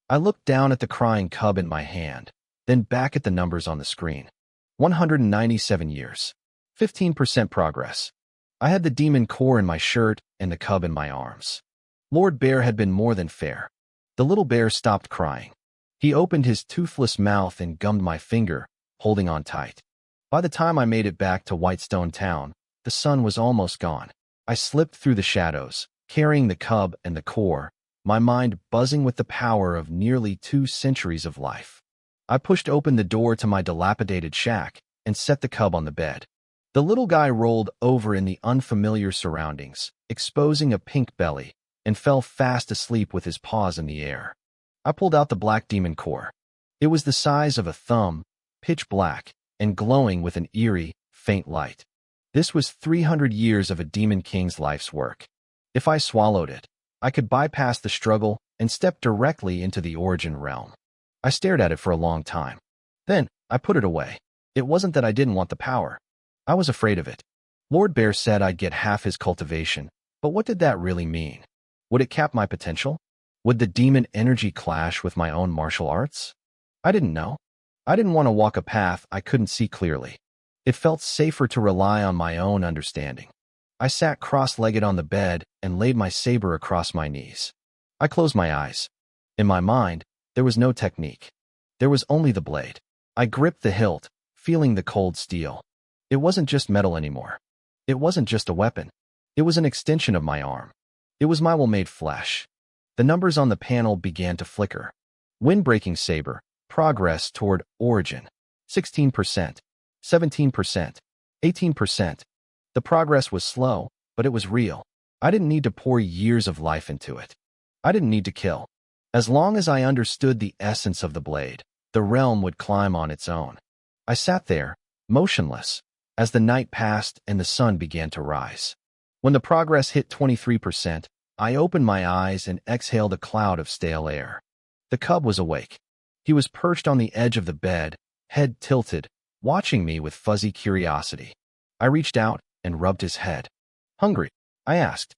I looked down at the crying cub in my hand, then back at the numbers on the screen. 197 years. 15% progress. I had the demon core in my shirt and the cub in my arms. Lord Bear had been more than fair. The little bear stopped crying. He opened his toothless mouth and gummed my finger, holding on tight. By the time I made it back to Whitestone Town, the sun was almost gone. I slipped through the shadows, carrying the cub and the core, my mind buzzing with the power of nearly 2 centuries of life. I pushed open the door to my dilapidated shack and set the cub on the bed. The little guy rolled over in the unfamiliar surroundings, exposing a pink belly, and fell fast asleep with his paws in the air. I pulled out the black demon core. It was the size of a thumb, pitch black, and glowing with an eerie, faint light. This was 300 years of a demon king's life's work. If I swallowed it, I could bypass the struggle and step directly into the origin realm. I stared at it for a long time. Then, I put it away. It wasn't that I didn't want the power. I was afraid of it. Lord Bear said I'd get half his cultivation, but what did that really mean? Would it cap my potential? Would the demon energy clash with my own martial arts? I didn't know. I didn't want to walk a path I couldn't see clearly. It felt safer to rely on my own understanding. I sat cross-legged on the bed and laid my saber across my knees. I closed my eyes. In my mind, there was no technique. There was only the blade. I gripped the hilt, feeling the cold steel. It wasn't just metal anymore. It wasn't just a weapon. It was an extension of my arm. It was my will-made flesh. The numbers on the panel began to flicker. Wind-breaking saber, progress toward origin, 16%, 17%, 18%. The progress was slow, but it was real. I didn't need to pour years of life into it. I didn't need to kill. As long as I understood the essence of the blade, the realm would climb on its own. I sat there, motionless, as the night passed and the sun began to rise. When the progress hit 23%, I opened my eyes and exhaled a cloud of stale air. The cub was awake. He was perched on the edge of the bed, head tilted, watching me with fuzzy curiosity. I reached out and rubbed his head. "Hungry?" I asked.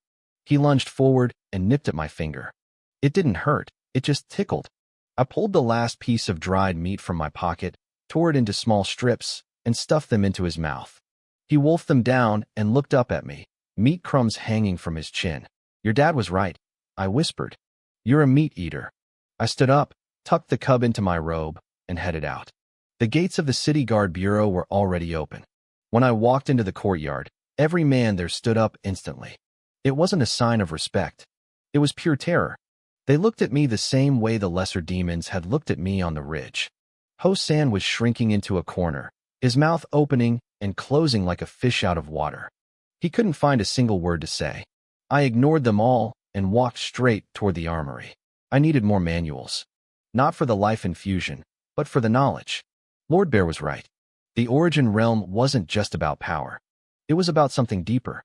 He lunged forward and nipped at my finger. It didn't hurt, it just tickled. I pulled the last piece of dried meat from my pocket, tore it into small strips, and stuffed them into his mouth. He wolfed them down and looked up at me, meat crumbs hanging from his chin. "Your dad was right," I whispered. "You're a meat eater." I stood up, tucked the cub into my robe, and headed out. The gates of the City Guard Bureau were already open. When I walked into the courtyard, every man there stood up instantly. It wasn't a sign of respect. It was pure terror. They looked at me the same way the lesser demons had looked at me on the ridge. Ho-san was shrinking into a corner, his mouth opening and closing like a fish out of water. He couldn't find a single word to say. I ignored them all and walked straight toward the armory. I needed more manuals. Not for the life infusion, but for the knowledge. Lord Bear was right. The origin realm wasn't just about power. It was about something deeper.